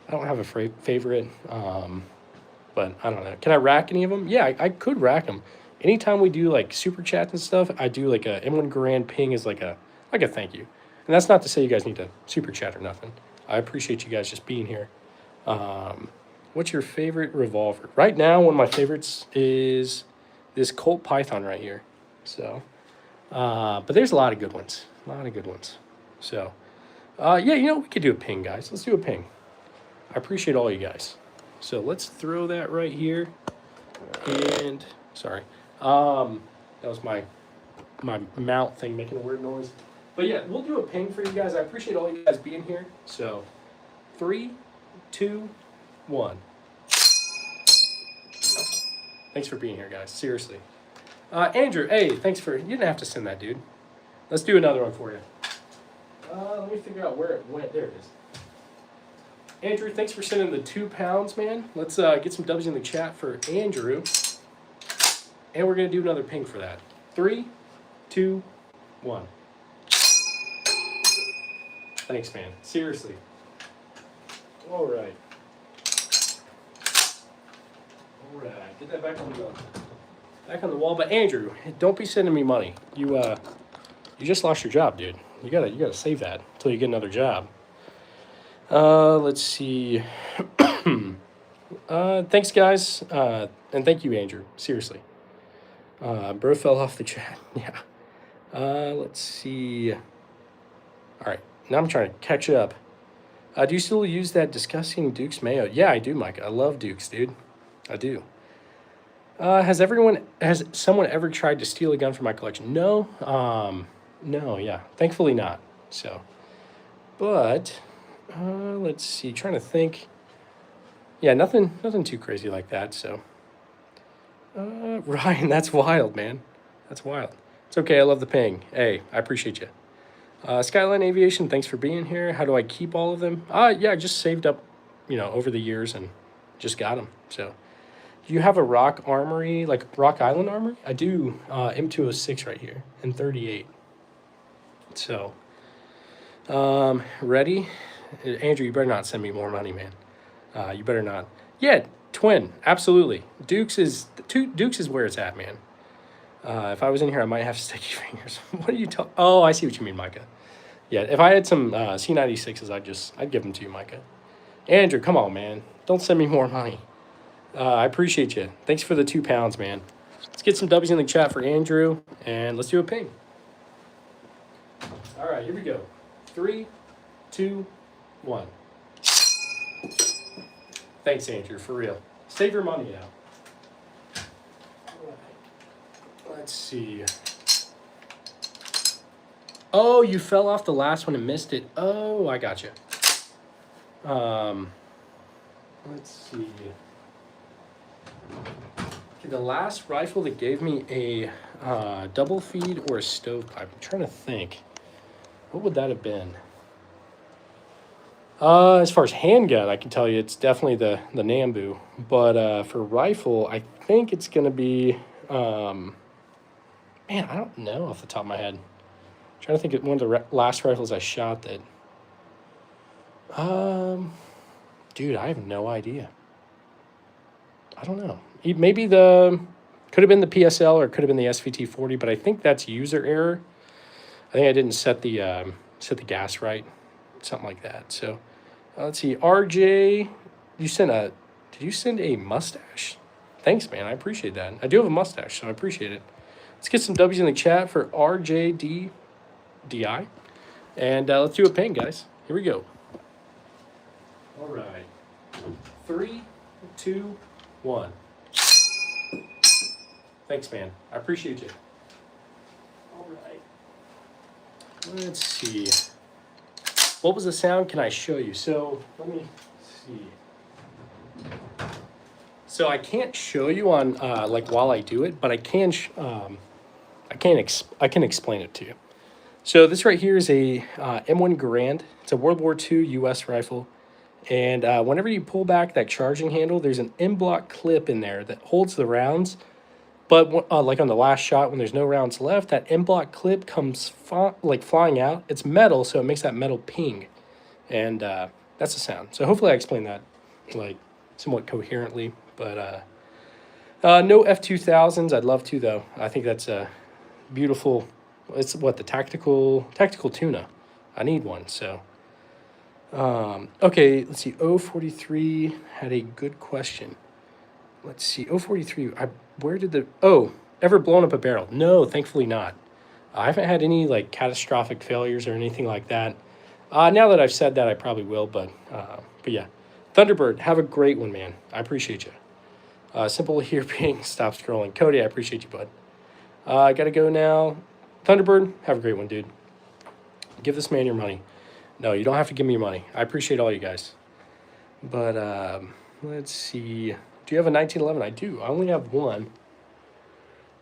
I don't have a favorite, but I don't know. Can I rack any of them? Yeah, I could rack them. Anytime we do like super chats and stuff, I do like a M1 Garand ping as like a thank you. And that's not to say you guys need to super chat or nothing. I appreciate you guys just being here. What's your favorite revolver? Right now, one of my favorites is this Colt Python right here. So, but there's a lot of good ones. A lot of good ones. So, yeah, you know, we could do a ping, guys. Let's do a ping. I appreciate all you guys. So let's throw that right here. And, sorry. That was my mount thing making a weird noise. But yeah, we'll do a ping for you guys. I appreciate all you guys being here. So, 3, 2, 1. Thanks for being here, guys. Seriously. Andrew, hey, thanks for... You didn't have to send that, dude. Let's do another one for you. Let me figure out where it went. There it is. Andrew, thanks for sending the £2, man. Let's get some W's in the chat for Andrew. And we're going to do another ping for that. 3, 2, 1. Thanks, man. Seriously. All right. All right. Get that back on the wall. But Andrew, don't be sending me money. You just lost your job, dude. You gotta save that until you get another job. Let's see. Thanks, guys. And thank you, Andrew. Seriously. Bro fell off the chat. Yeah. Let's see. All right. Now I'm trying to catch up. Do you still use that disgusting Duke's mayo? Yeah, I do, Mike. I love Duke's, dude. I do. Has someone ever tried to steal a gun from my collection? No. No, yeah. Thankfully not. So, but, let's see. Trying to think. Yeah, nothing too crazy like that, so. Ryan, that's wild, man. That's wild. It's okay, I love the ping. Hey, I appreciate you. Skyline Aviation, thanks for being here. How do I keep all of them? Yeah, I just saved up, over the years and just got them. So, do you have a Rock Armory, like Rock Island Armory? I do. M206 right here and 38. So, ready? Andrew, you better not send me more money, man. You better not. Yeah, twin, absolutely. Dukes is where it's at, man. If I was in here, I might have sticky fingers. What are you talking? Oh, I see what you mean, Micah. Yeah, if I had some C96s, I'd give them to you, Micah. Andrew, come on, man. Don't send me more money. I appreciate you. Thanks for the £2, man. Let's get some W's in the chat for Andrew, and let's do a ping. All right, here we go. 3, 2, 1. Thanks, Andrew, for real. Save your money now. Let's see. Oh, you fell off the last one and missed it. Oh, I got you. Let's see. Okay, the last rifle that gave me a double feed or a stovepipe. I'm trying to think. What would that have been? As far as handgun, I can tell you it's definitely the Nambu. But for rifle, I think it's going to be... man, I don't know off the top of my head. I'm trying to think of one of the last rifles I shot that... dude, I have no idea. I don't know. Maybe could have been the PSL or it could have been the SVT 40, but I think that's user error. I think I didn't set the gas right, something like that. So let's see, RJ, did you send a mustache? Thanks, man. I appreciate that. I do have a mustache, so I appreciate it. Let's get some W's in the chat for RJDDI, and let's do a ping, guys. Here we go. All right, 3, 2, 1. Thanks, man. I appreciate you. All right. Let's see. What was the sound? Can I show you? So let me see. So I can't show you on like while I do it, but I can explain it to you. So this right here is a M1 Garand. It's a World War II U.S. rifle. And whenever you pull back that charging handle, there's an M-block clip in there that holds the rounds. But like on the last shot, when there's no rounds left, that M-block clip comes like flying out. It's metal, so it makes that metal ping. And that's the sound. So hopefully I explained that like somewhat coherently. But no F2000s. I'd love to, though. I think that's a beautiful... It's what, the tactical tuna. I need one, so... okay, let's see. 043 had a good question. Let's see. 043, where did the... Oh, ever blown up a barrel? No, thankfully not. I haven't had any, like, catastrophic failures or anything like that. Now that I've said that, I probably will, but yeah. Thunderbird, have a great one, man. I appreciate you. Simple here being stop scrolling. Cody, I appreciate you, bud. I gotta go now. Thunderbird, have a great one, dude. Give this man your money. No, you don't have to give me your money. I appreciate all you guys. But let's see. Do you have a 1911? I do. I only have one.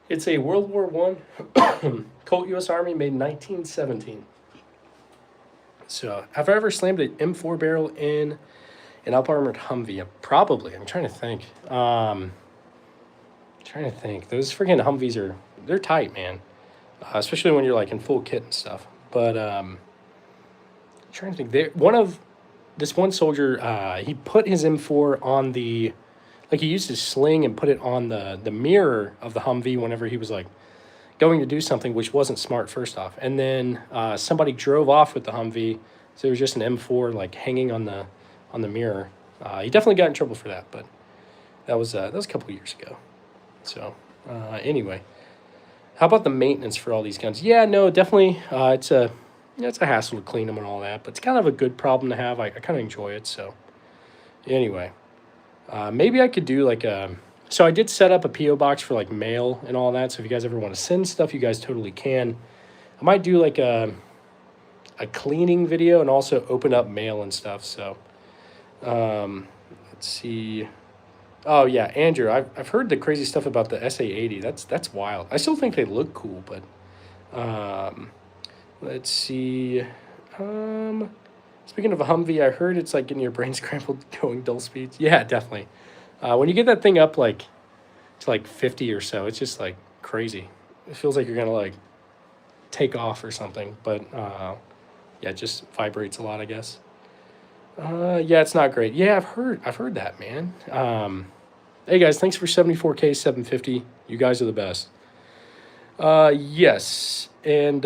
It's a World War I Colt U.S. Army made in 1917. So, have I ever slammed an M4 barrel in an up-armored Humvee? Probably. I'm trying to think. Those freaking Humvees they're tight, man. Especially when you're like in full kit and stuff. But I'm trying to think. This one soldier, he put his M4 on he used his sling and put it on the mirror of the Humvee whenever he was like going to do something, which wasn't smart, first off. And then somebody drove off with the Humvee, so it was just an M4 like hanging on the mirror. He definitely got in trouble for that, but that was a couple years ago. So anyway, how about the maintenance for all these guns? Yeah, no, definitely. It's a hassle to clean them and all that, but it's kind of a good problem to have. I kind of enjoy it. So anyway, maybe I could do like so I did set up a P.O. box for like mail and all that. So if you guys ever want to send stuff, you guys totally can. I might do like a cleaning video and also open up mail and stuff. So let's see. Oh yeah, Andrew, I've heard the crazy stuff about the SA-80. That's wild. I still think they look cool, but let's see. Speaking of a Humvee, I heard it's like getting your brain scrambled going dull speeds. Yeah, definitely. When you get that thing up like to like 50 or so, it's just like crazy. It feels like you're gonna like take off or something. But yeah, it just vibrates a lot, I guess. Yeah, it's not great. Yeah, I've heard that, man. Hey guys, thanks for 74K 750. You guys are the best. Yes, and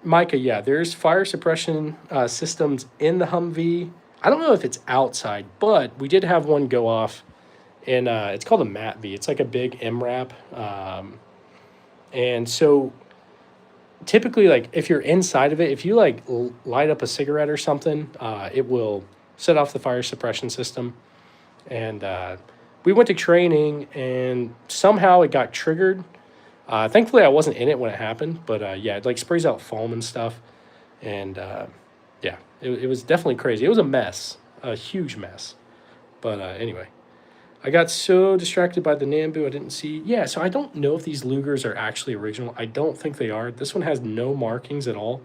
Micah, yeah, there's fire suppression systems in the Humvee. I don't know if it's outside, but we did have one go off, and it's called a MATV. It's like a big MRAP, and so typically, like if you're inside of it, if you like light up a cigarette or something, it will set off the fire suppression system. And we went to training, and somehow it got triggered. Thankfully, I wasn't in it when it happened, but yeah, it like sprays out foam and stuff. And yeah, it was definitely crazy. It was a mess, a huge mess. But anyway, I got so distracted by the Nambu, I didn't see. Yeah, so I don't know if these Lugers are actually original. I don't think they are. This one has no markings at all.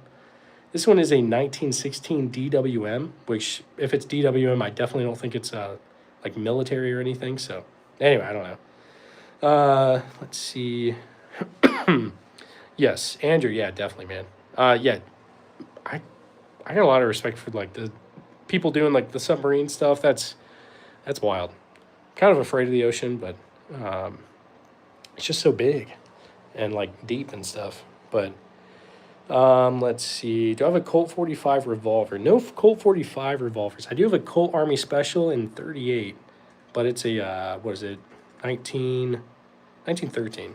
This one is a 1916 DWM, which if it's DWM, I definitely don't think it's like military or anything. So anyway, I don't know. Let's see. Yes, Andrew. Yeah, definitely, man. Yeah, I got a lot of respect for like the people doing like the submarine stuff. That's wild. Kind of afraid of the ocean, but it's just so big and like deep and stuff. But let's see. Do I have a Colt 45 revolver? No Colt 45 revolvers. I do have a Colt Army Special in 38, but it's a what is it? 1913.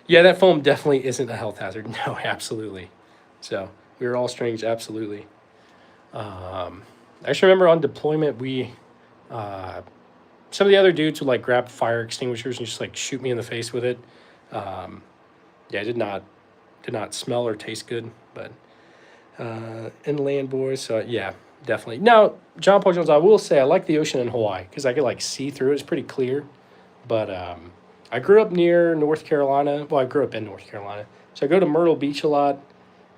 Yeah, that foam definitely isn't a health hazard. No, absolutely. So we were all strange, absolutely. I just remember on deployment we some of the other dudes would like grab fire extinguishers and just like shoot me in the face with it. Yeah, it did not smell or taste good, but inland boys. So yeah, definitely. Now, John Paul Jones, I will say I like the ocean in Hawaii because I could like see through it. It's pretty clear. But I grew up near North Carolina. Well, I grew up in North Carolina, so I go to Myrtle Beach a lot.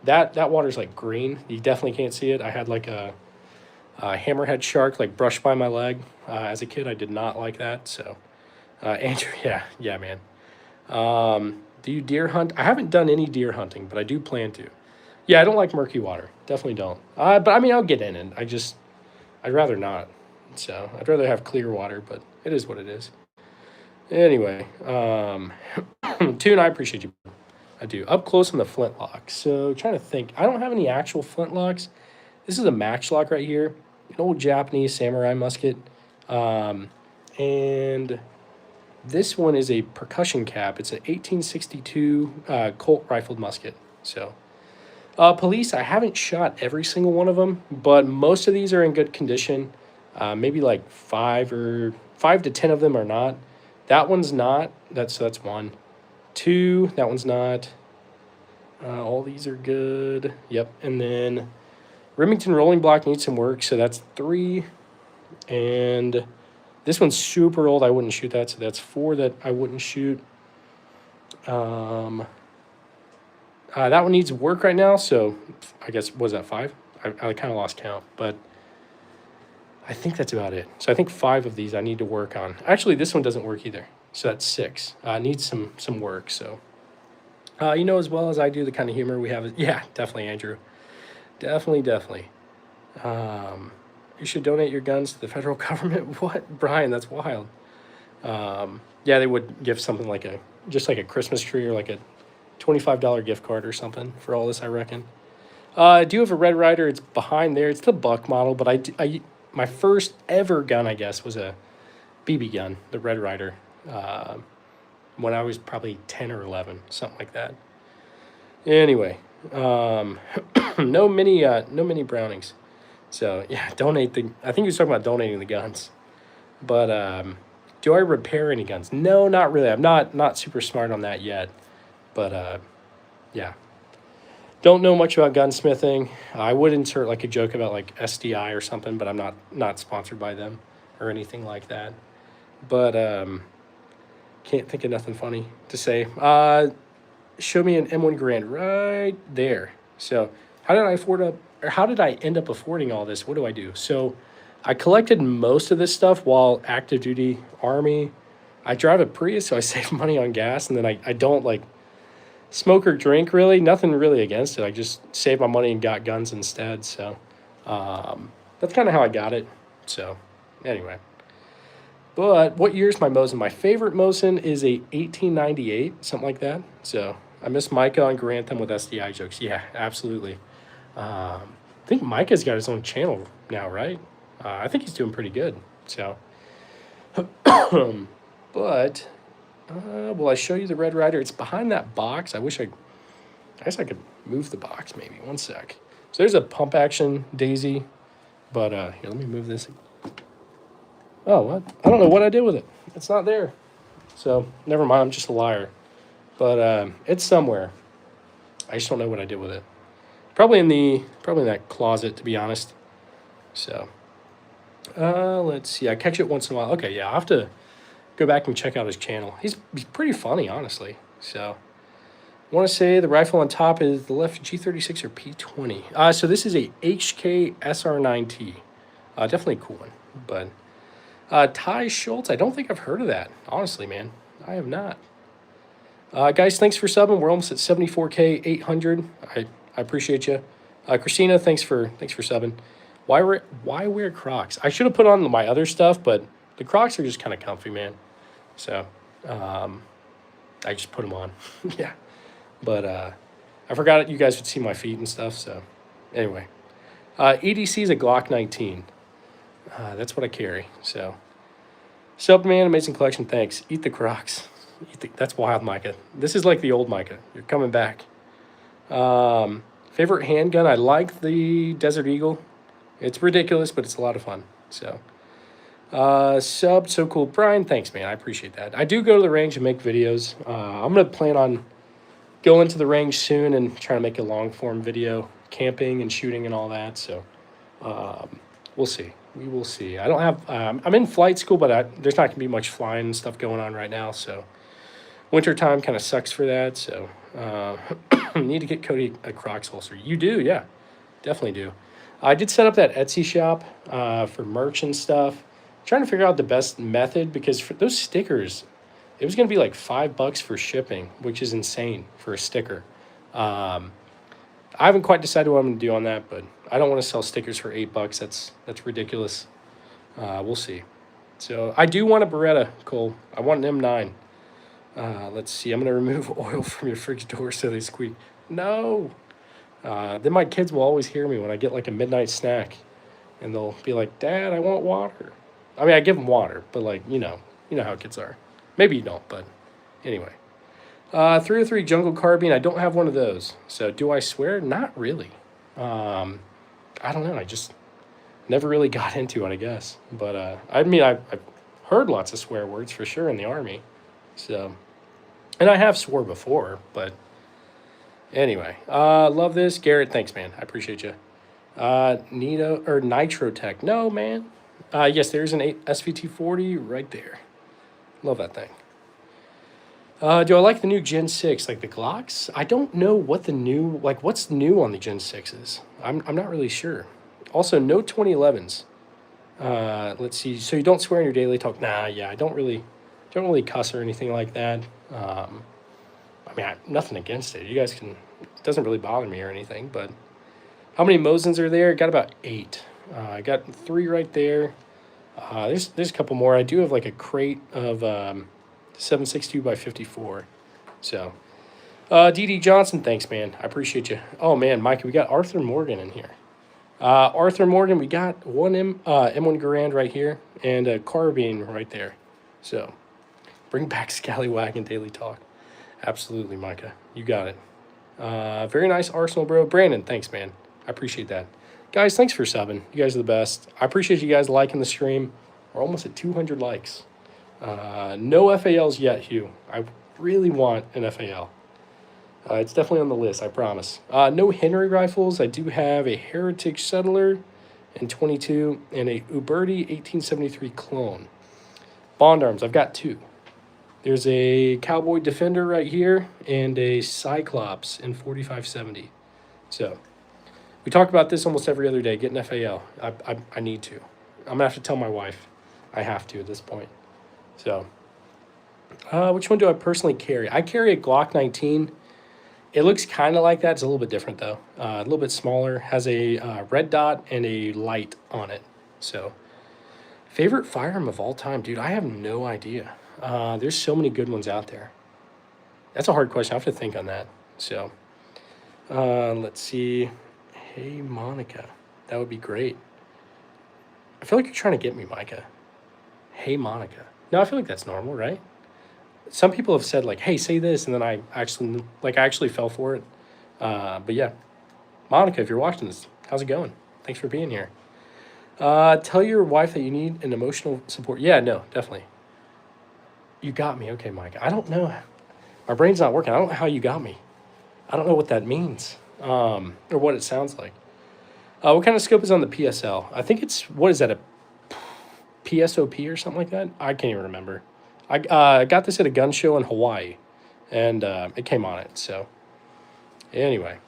That water's like green. You definitely can't see it. I had like a hammerhead shark like brush by my leg as a kid. I did not like that. So, Andrew, yeah, man. Do you deer hunt? I haven't done any deer hunting, but I do plan to. Yeah, I don't like murky water. Definitely don't. But I mean, I'll get in it. I'd rather not. So I'd rather have clear water, but it is what it is. Anyway, Tune, I appreciate you. I do. Up close on the flintlock. So trying to think. I don't have any actual flintlocks. This is a matchlock right here, an old Japanese samurai musket. And this one is a percussion cap. It's an 1862 Colt rifled musket. So, police, I haven't shot every single one of them, but most of these are in good condition. Maybe like 5 to 10 of them are not. That one's not. That's one. Two, that one's not. All these are good. Yep. And then Remington rolling block needs some work, so that's 3. And this one's super old. I wouldn't shoot that, so that's 4 that I wouldn't shoot. That one needs work right now, so I guess, was that 5? I kind of lost count, but I think that's about it. So I think 5 of these I need to work on. Actually, this one doesn't work either, so that's 6. Needs some work, so. You know as well as I do the kind of humor we have. Yeah, definitely, Andrew. Definitely. You should donate your guns to the federal government. What, Brian? That's wild. Yeah, they would give something like just like a Christmas tree or like a $25 gift card or something for all this, I reckon. I do have a Red Ryder. It's behind there. It's the Buck model, but my first ever gun, I guess, was a BB gun, the Red Ryder, when I was probably 10 or 11, something like that. Anyway, no mini Brownings. So yeah, I think he was talking about donating the guns. But do I repair any guns? No, not really. I'm not super smart on that yet. But yeah, don't know much about gunsmithing. I would insert like a joke about like SDI or something, but I'm not sponsored by them or anything like that. But can't think of nothing funny to say. Show me an M1 Garand right there. So how did I end up affording all this? What do I do? So I collected most of this stuff while active duty Army. I drive a Prius, so I save money on gas, and then I don't like smoke or drink really. Nothing really against it. I just saved my money and got guns instead. So that's kind of how I got it. So anyway. But what year's my Mosin? My favorite Mosin is a 1898, something like that. So I miss Micah on Grantham with SDI jokes. Yeah, absolutely. I think Micah's got his own channel now, right? I think he's doing pretty good. So, but will I show you the Red Ryder? It's behind that box. I guess I could move the box maybe. One sec. So there's a pump action Daisy, but here, let me move this. Oh, what? I don't know what I did with it. It's not there. So never mind. I'm just a liar. But it's somewhere. I just don't know what I did with it. Probably in that closet, to be honest. So let's see. I catch it once in a while. Okay, yeah, I'll have to go back and check out his channel. He's pretty funny, honestly. So I want to say the rifle on top is the left G36 or P20. So this is a HK SR9T. Definitely a cool one. But Ty Schultz, I don't think I've heard of that. Honestly, man, I have not. Guys, thanks for subbing. We're almost at 74K 800. I appreciate you. Christina, thanks for subbing. Why wear Crocs? I should have put on my other stuff, but the Crocs are just kind of comfy, man. So I just put them on. Yeah. But I forgot you guys would see my feet and stuff. So anyway, EDC is a Glock 19. That's what I carry. So Superman, amazing collection. Thanks. Eat the Crocs. That's wild, Micah. This is like the old Micah. You're coming back. Favorite handgun? I like the Desert Eagle. It's ridiculous, but it's a lot of fun. So sub, so cool. Brian, thanks, man. I appreciate that. I do go to the range and make videos. I'm going to plan on going to the range soon and trying to make a long form video, camping and shooting and all that. So we'll see. We will see. I don't have, I'm in flight school, but there's not going to be much flying and stuff going on right now. So Wintertime kind of sucks for that, so need to get Cody a Crocs holster. You do, yeah, definitely do. I did set up that Etsy shop for merch and stuff. Trying to figure out the best method because for those stickers, it was going to be like $5 for shipping, which is insane for a sticker. Um, I haven't quite decided what I'm going to do on that, but I don't want to sell stickers for $8. That's ridiculous. We'll see. So I do want a Beretta, Cole. I want an M9. Let's see. I'm going to remove oil from your fridge door so they squeak. No. Then my kids will always hear me when I get like a midnight snack, and they'll be like, "Dad, I want water." I mean, I give them water, but like you know how kids are. Maybe you don't, but anyway. 303 Jungle Carbine. I don't have one of those. So do I swear? Not really. I don't know. I just never really got into it, I guess. But I mean, I've heard lots of swear words for sure in the Army. So, and I have swore before, but anyway. Love this. Garrett, thanks, man. I appreciate you. Nito or Nitrotech. No, man. Yes, there's an SVT 40 right there. Love that thing. Do I like the new Gen 6, like the Glocks? I don't know what the new, like what's new on the Gen 6s. I'm not really sure. Also, no 2011s. Let's see. So you don't swear in your daily talk? Nah, yeah, I don't really cuss or anything like that. I mean, nothing against it. You guys can, it doesn't really bother me or anything, but how many Mosins are there? Got about 8. I got 3 right there. There's a couple more. I do have like a crate of 762 by 54. So, D.D. Johnson, thanks, man. I appreciate you. Oh, man, Mike, we got Arthur Morgan in here. Arthur Morgan, we got one M1 Garand right here and a Carbine right there. So, bring back Scallywagon Daily Talk. Absolutely, Micah. You got it. Very nice Arsenal, bro. Brandon, thanks, man. I appreciate that. Guys, thanks for subbing. You guys are the best. I appreciate you guys liking the stream. We're almost at 200 likes. No FALs yet, Hugh. I really want an FAL. It's definitely on the list, I promise. No Henry rifles. I do have a Heritage Settler in 22 and a Uberti 1873 clone. Bond arms, I've got 2. There's a Cowboy Defender right here and a Cyclops in 4570. So, we talk about this almost every other day, getting FAL. I need to. I'm going to have to tell my wife. I have to at this point. So, which one do I personally carry? I carry a Glock 19. It looks kind of like that. It's a little bit different, though. A little bit smaller. Has a red dot and a light on it. So, favorite firearm of all time? Dude, I have no idea. There's so many good ones out there. That's a hard question. I have to think on that. So, let's see. Hey, Monica. That would be great. I feel like you're trying to get me, Micah. Hey, Monica. No, I feel like that's normal, right? Some people have said like, "Hey, say this," and then I actually fell for it. But yeah, Monica, if you're watching this, how's it going? Thanks for being here. Tell your wife that you need an emotional support. Yeah, no, definitely. You got me, okay, Micah. I don't know. My brain's not working. I don't know how you got me. I don't know what that means, or what it sounds like. What kind of scope is on the PSL? I think it's, what is that, a PSOP or something like that? I can't even remember. I got this at a gun show in Hawaii, and it came on it. So, anyway.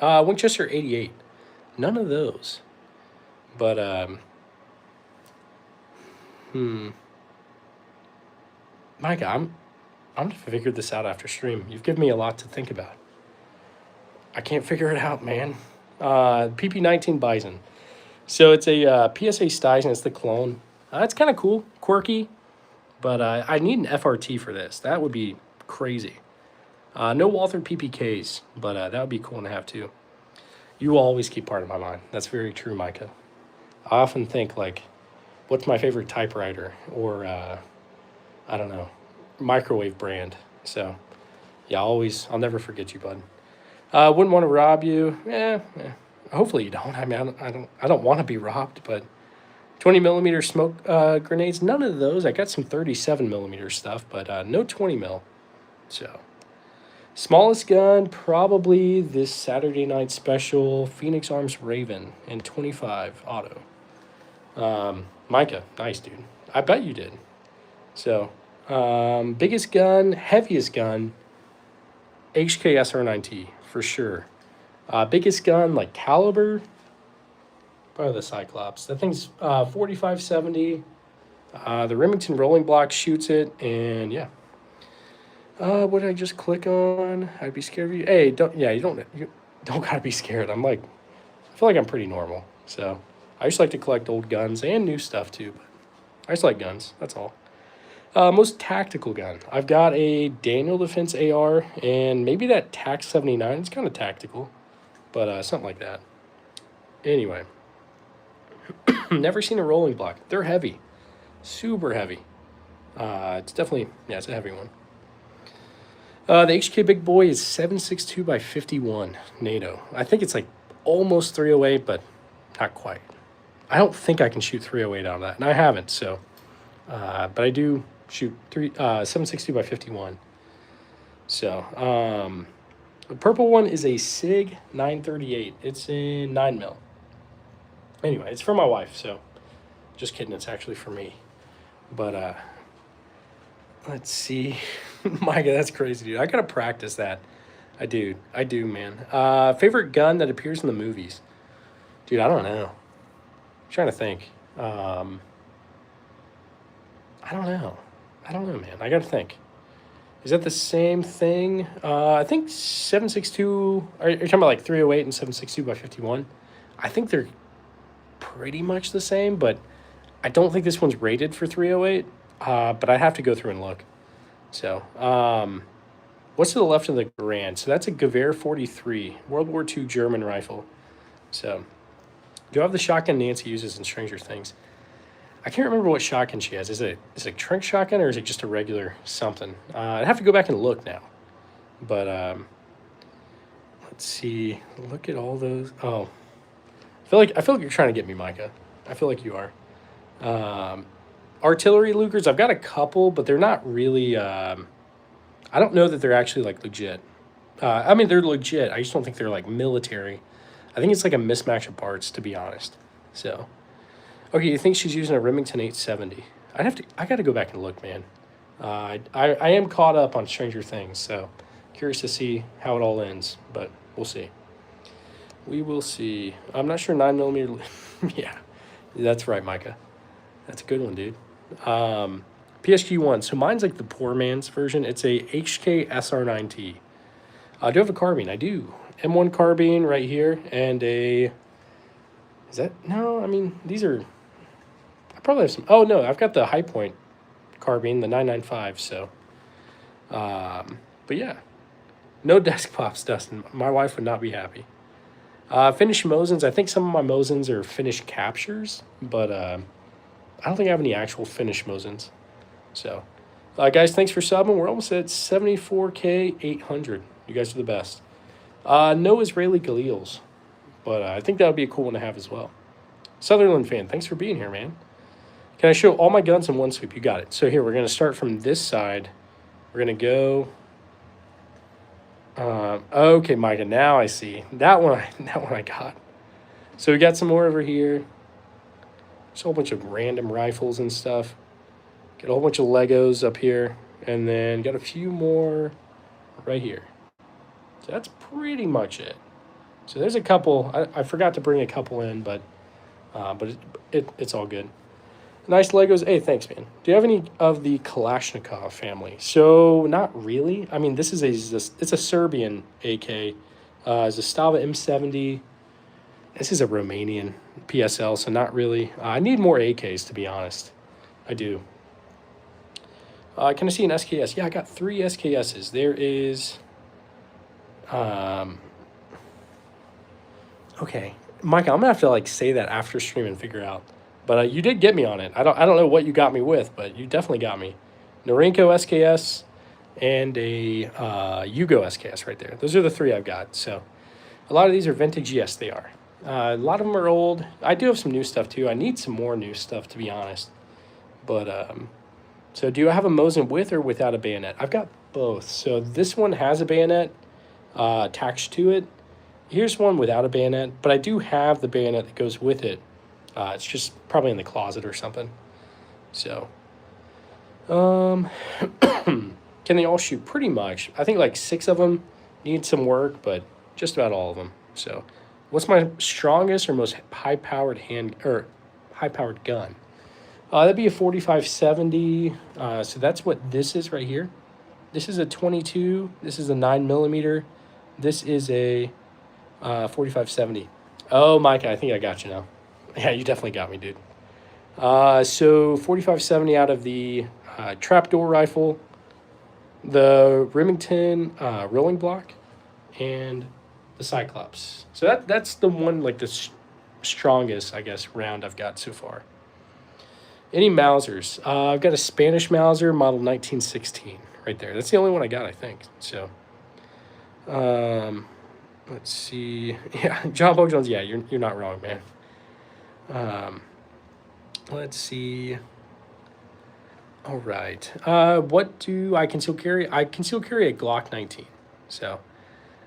Winchester 88. None of those. But, Micah, I'm going to figure this out after stream. You've given me a lot to think about. I can't figure it out, man. PP19 Bison. So it's a PSA Stuyson. It's the clone. It's kind of cool, quirky, but I need an FRT for this. That would be crazy. No Walther PPKs, but that would be cool to have too. You will always keep part of my mind. That's very true, Micah. I often think like, what's my favorite typewriter or I don't know, microwave brand. So yeah, I'll never forget you, bud. Wouldn't want to rob you. Hopefully you don't. I mean, I don't want to be robbed, but 20 millimeter smoke grenades, none of those. I got some 37 millimeter stuff, but no 20 mil. So, smallest gun, probably this Saturday night special, Phoenix Arms Raven in 25 auto. Micah, nice, dude. I bet you did. So, Biggest gun, heaviest gun, HK SR9T for sure. Biggest gun, like caliber, probably the Cyclops. That thing's 4570. The Remington rolling block shoots it, and yeah. What did I just click on? I'd be scared of you. Hey, you don't gotta be scared. I feel like I'm pretty normal. So I just like to collect old guns and new stuff too. But I just like guns. That's all. Most tactical gun. I've got a Daniel Defense AR and maybe that TAC 79. It's kind of tactical, but something like that. Anyway, never seen a rolling block. They're heavy, super heavy. It's definitely, yeah, it's a heavy one. The HK Big Boy is 7.62 by 51 NATO. I think it's like almost 308, but not quite. I don't think I can shoot 308 out of that, and I haven't. So, but I do shoot 7.62 by 51. So, the purple one is a SIG 938. It's in 9mm. Anyway, it's for my wife. So, just kidding. It's actually for me. But let's see. Micah, that's crazy, dude. I gotta practice that. I do, man. Favorite gun that appears in the movies? Dude, I don't know. I'm trying to think. I don't know. Man. I gotta think. Is that the same thing? I think 7.62. Are you talking about like 308 and 7.62 by 51? I think they're pretty much the same, but I don't think this one's rated for 308. But I'd have to go through and look. So, what's to the left of the Garand? So that's a Gewehr 43, World War II German rifle. So, do I have the shotgun Nancy uses in Stranger Things? I can't remember what shotgun she has. Is it a Trink shotgun or is it just a regular something? I'd have to go back and look now. But let's see. Look at all those. Oh, I feel like you're trying to get me, Micah. I feel like you are. Artillery Lugers, I've got a couple, but they're not really, I don't know that they're actually, like, legit. I mean, they're legit. I just don't think they're, like, military. I think it's, like, a mismatch of parts, to be honest. So, okay, you think she's using a Remington 870. I got to go back and look, man. I am caught up on Stranger Things, so curious to see how it all ends, but we'll see. We will see. I'm not sure 9mm. Yeah, that's right, Micah. That's a good one, dude. PSG1. So mine's like the poor man's version. It's a HK SR9T. Do I have a carbine? I do. M1 carbine right here, and a... Is that... No, I mean, these are... I probably have some... Oh, no, I've got the High Point carbine, the 995, so... But yeah. No desk pops, Dustin. My wife would not be happy. Finnish Mosins. I think some of my Mosins are Finnish captures, but... I don't think I have any actual Finnish Mosins. So, guys, thanks for subbing. We're almost at 74K 800. You guys are the best. No Israeli Galils, but I think that would be a cool one to have as well. Sutherland fan, thanks for being here, man. Can I show all my guns in one sweep? You got it. So here, we're going to start from this side. We're going to go... okay, Micah, now I see. That one I got. So we got some more over here. Just a whole bunch of random rifles and stuff. Get a whole bunch of Legos up here. And then got a few more right here. So that's pretty much it. So there's a couple. I forgot to bring a couple in, but it's all good. Nice Legos. Hey, thanks, man. Do you have any of the Kalashnikov family? So not really. I mean, it's a Serbian AK. Zastava M70. This is a Romanian PSL, so not really. I need more AKs, to be honest. I do. Can I see an SKS? Yeah, I got 3 SKSs. There is... okay. Micah, I'm going to have to, like, say that after stream and figure out. But you did get me on it. I don't know what you got me with, but you definitely got me. Norinco SKS and a Yugo SKS right there. Those are the 3 I've got. So a lot of these are vintage. Yes, they are. A lot of them are old. I do have some new stuff, too. I need some more new stuff, to be honest. But, so do I have a Mosin with or without a bayonet? I've got both. So this one has a bayonet attached to it. Here's one without a bayonet, but I do have the bayonet that goes with it. It's just probably in the closet or something. So, Um, can they all shoot? Pretty much. I think like 6 of them need some work, but just about all of them. So, what's my strongest or most high-powered hand or high-powered gun? That'd be a 4570. So that's what this is right here. This is a 22. This is a 9 millimeter. This is a 4570. Oh, Micah, I think I got you now. Yeah, you definitely got me, dude. So 4570 out of the trapdoor rifle, the Remington rolling block, and the Cyclops. So that's the one, like the strongest, I guess, round I've got so far. Any Mausers? I've got a Spanish Mauser model 1916 right there. That's the only one I got, I think. So, let's see. Yeah, John Bo Jones. Yeah, you're not wrong, man. Let's see. All right. What do I conceal carry? I conceal carry a Glock 19. So,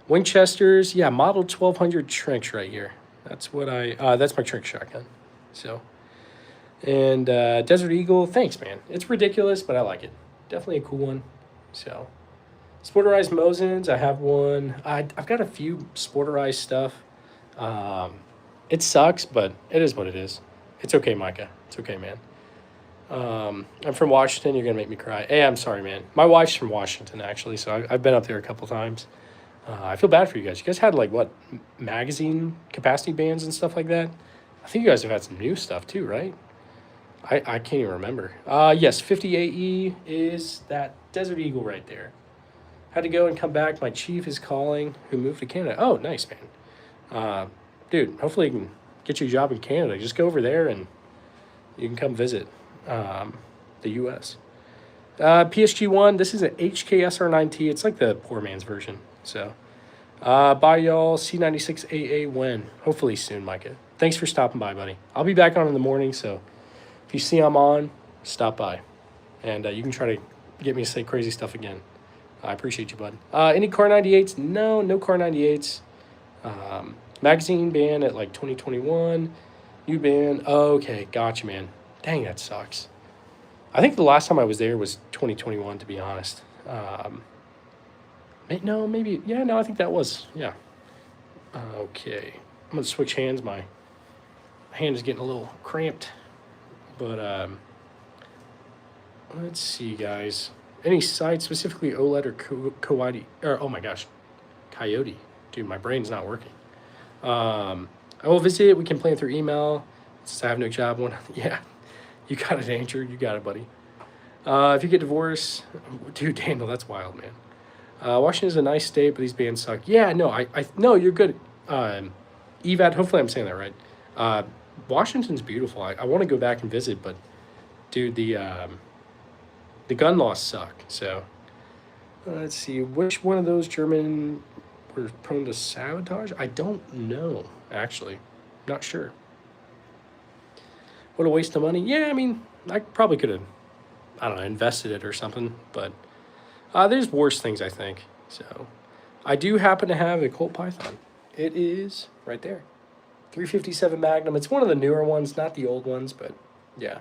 Winchesters. Yeah, model 1200 trench right here. That's what that's my trench shotgun. So. And Desert Eagle, thanks, man. It's ridiculous, but I like it. Definitely a cool one. So, Sporterized Mosins, I have one. I've got a few Sporterized stuff. It sucks, but it is what it is. It's okay, Micah. It's okay, man. I'm from Washington. You're going to make me cry. Hey, I'm sorry, man. My wife's from Washington, actually, so I've been up there a couple times. I feel bad for you guys. You guys had, like, what, magazine capacity bands and stuff like that? I think you guys have had some new stuff, too, right? I can't even remember. Yes, 58E is that Desert Eagle right there. Had to go and come back. My chief is calling, who moved to Canada. Oh, nice, man. Dude, hopefully you can get you a job in Canada. Just go over there and you can come visit the U.S. PSG1, this is an HKSR9T. It's like the poor man's version. So, bye, y'all. C96AA when? Hopefully soon, Micah. Thanks for stopping by, buddy. I'll be back on in the morning, so if you see I'm on, stop by. And you can try to get me to say crazy stuff again. I appreciate you, bud. Any Car 98s? No Car 98s. Magazine ban at like 2021. New ban. Okay, gotcha, man. Dang, that sucks. I think the last time I was there was 2021, to be honest. Maybe. Yeah, no, I think that was. Yeah. Okay. I'm going to switch hands. My hand is getting a little cramped. But let's see, guys. Any sites, specifically OLED or Coyote? Or, oh my gosh, Coyote. Dude, my brain's not working. I will visit. We can plan through email. Since I have no job. Yeah, you got it, Andrew. You got it, buddy. If you get divorced, dude, Daniel, that's wild, man. Washington is a nice state, but these bands suck. Yeah, no, no, you're good. Evad, hopefully I'm saying that right. Washington's beautiful. I want to go back and visit, but dude, the gun laws suck. So let's see, which one of those German were prone to sabotage? I don't know, actually. Not sure. What a waste of money. Yeah, I mean, I probably could have, I don't know, invested it or something, but there's worse things, I think. So I do happen to have a Colt Python. It is right there. 357 Magnum. It's one of the newer ones, not the old ones, but yeah.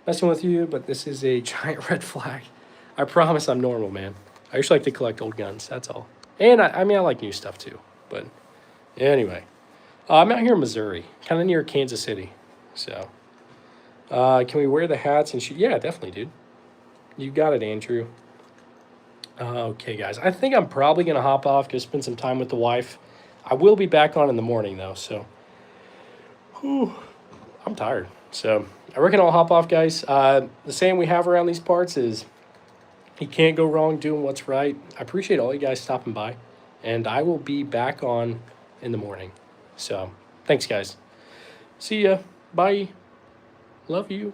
Messing with you, but this is a giant red flag. I promise I'm normal, man. I usually like to collect old guns, that's all. And I mean, I like new stuff too. But anyway, I'm out here in Missouri, kind of near Kansas City. So, can we wear the hats and shoot? Yeah, definitely, dude. You got it, Andrew. Okay, guys. I think I'm probably going to hop off, go spend some time with the wife. I will be back on in the morning, though, so I'm tired. So I reckon I'll hop off, guys. The saying we have around these parts is you can't go wrong doing what's right. I appreciate all you guys stopping by, and I will be back on in the morning. So thanks, guys. See ya. Bye. Love you.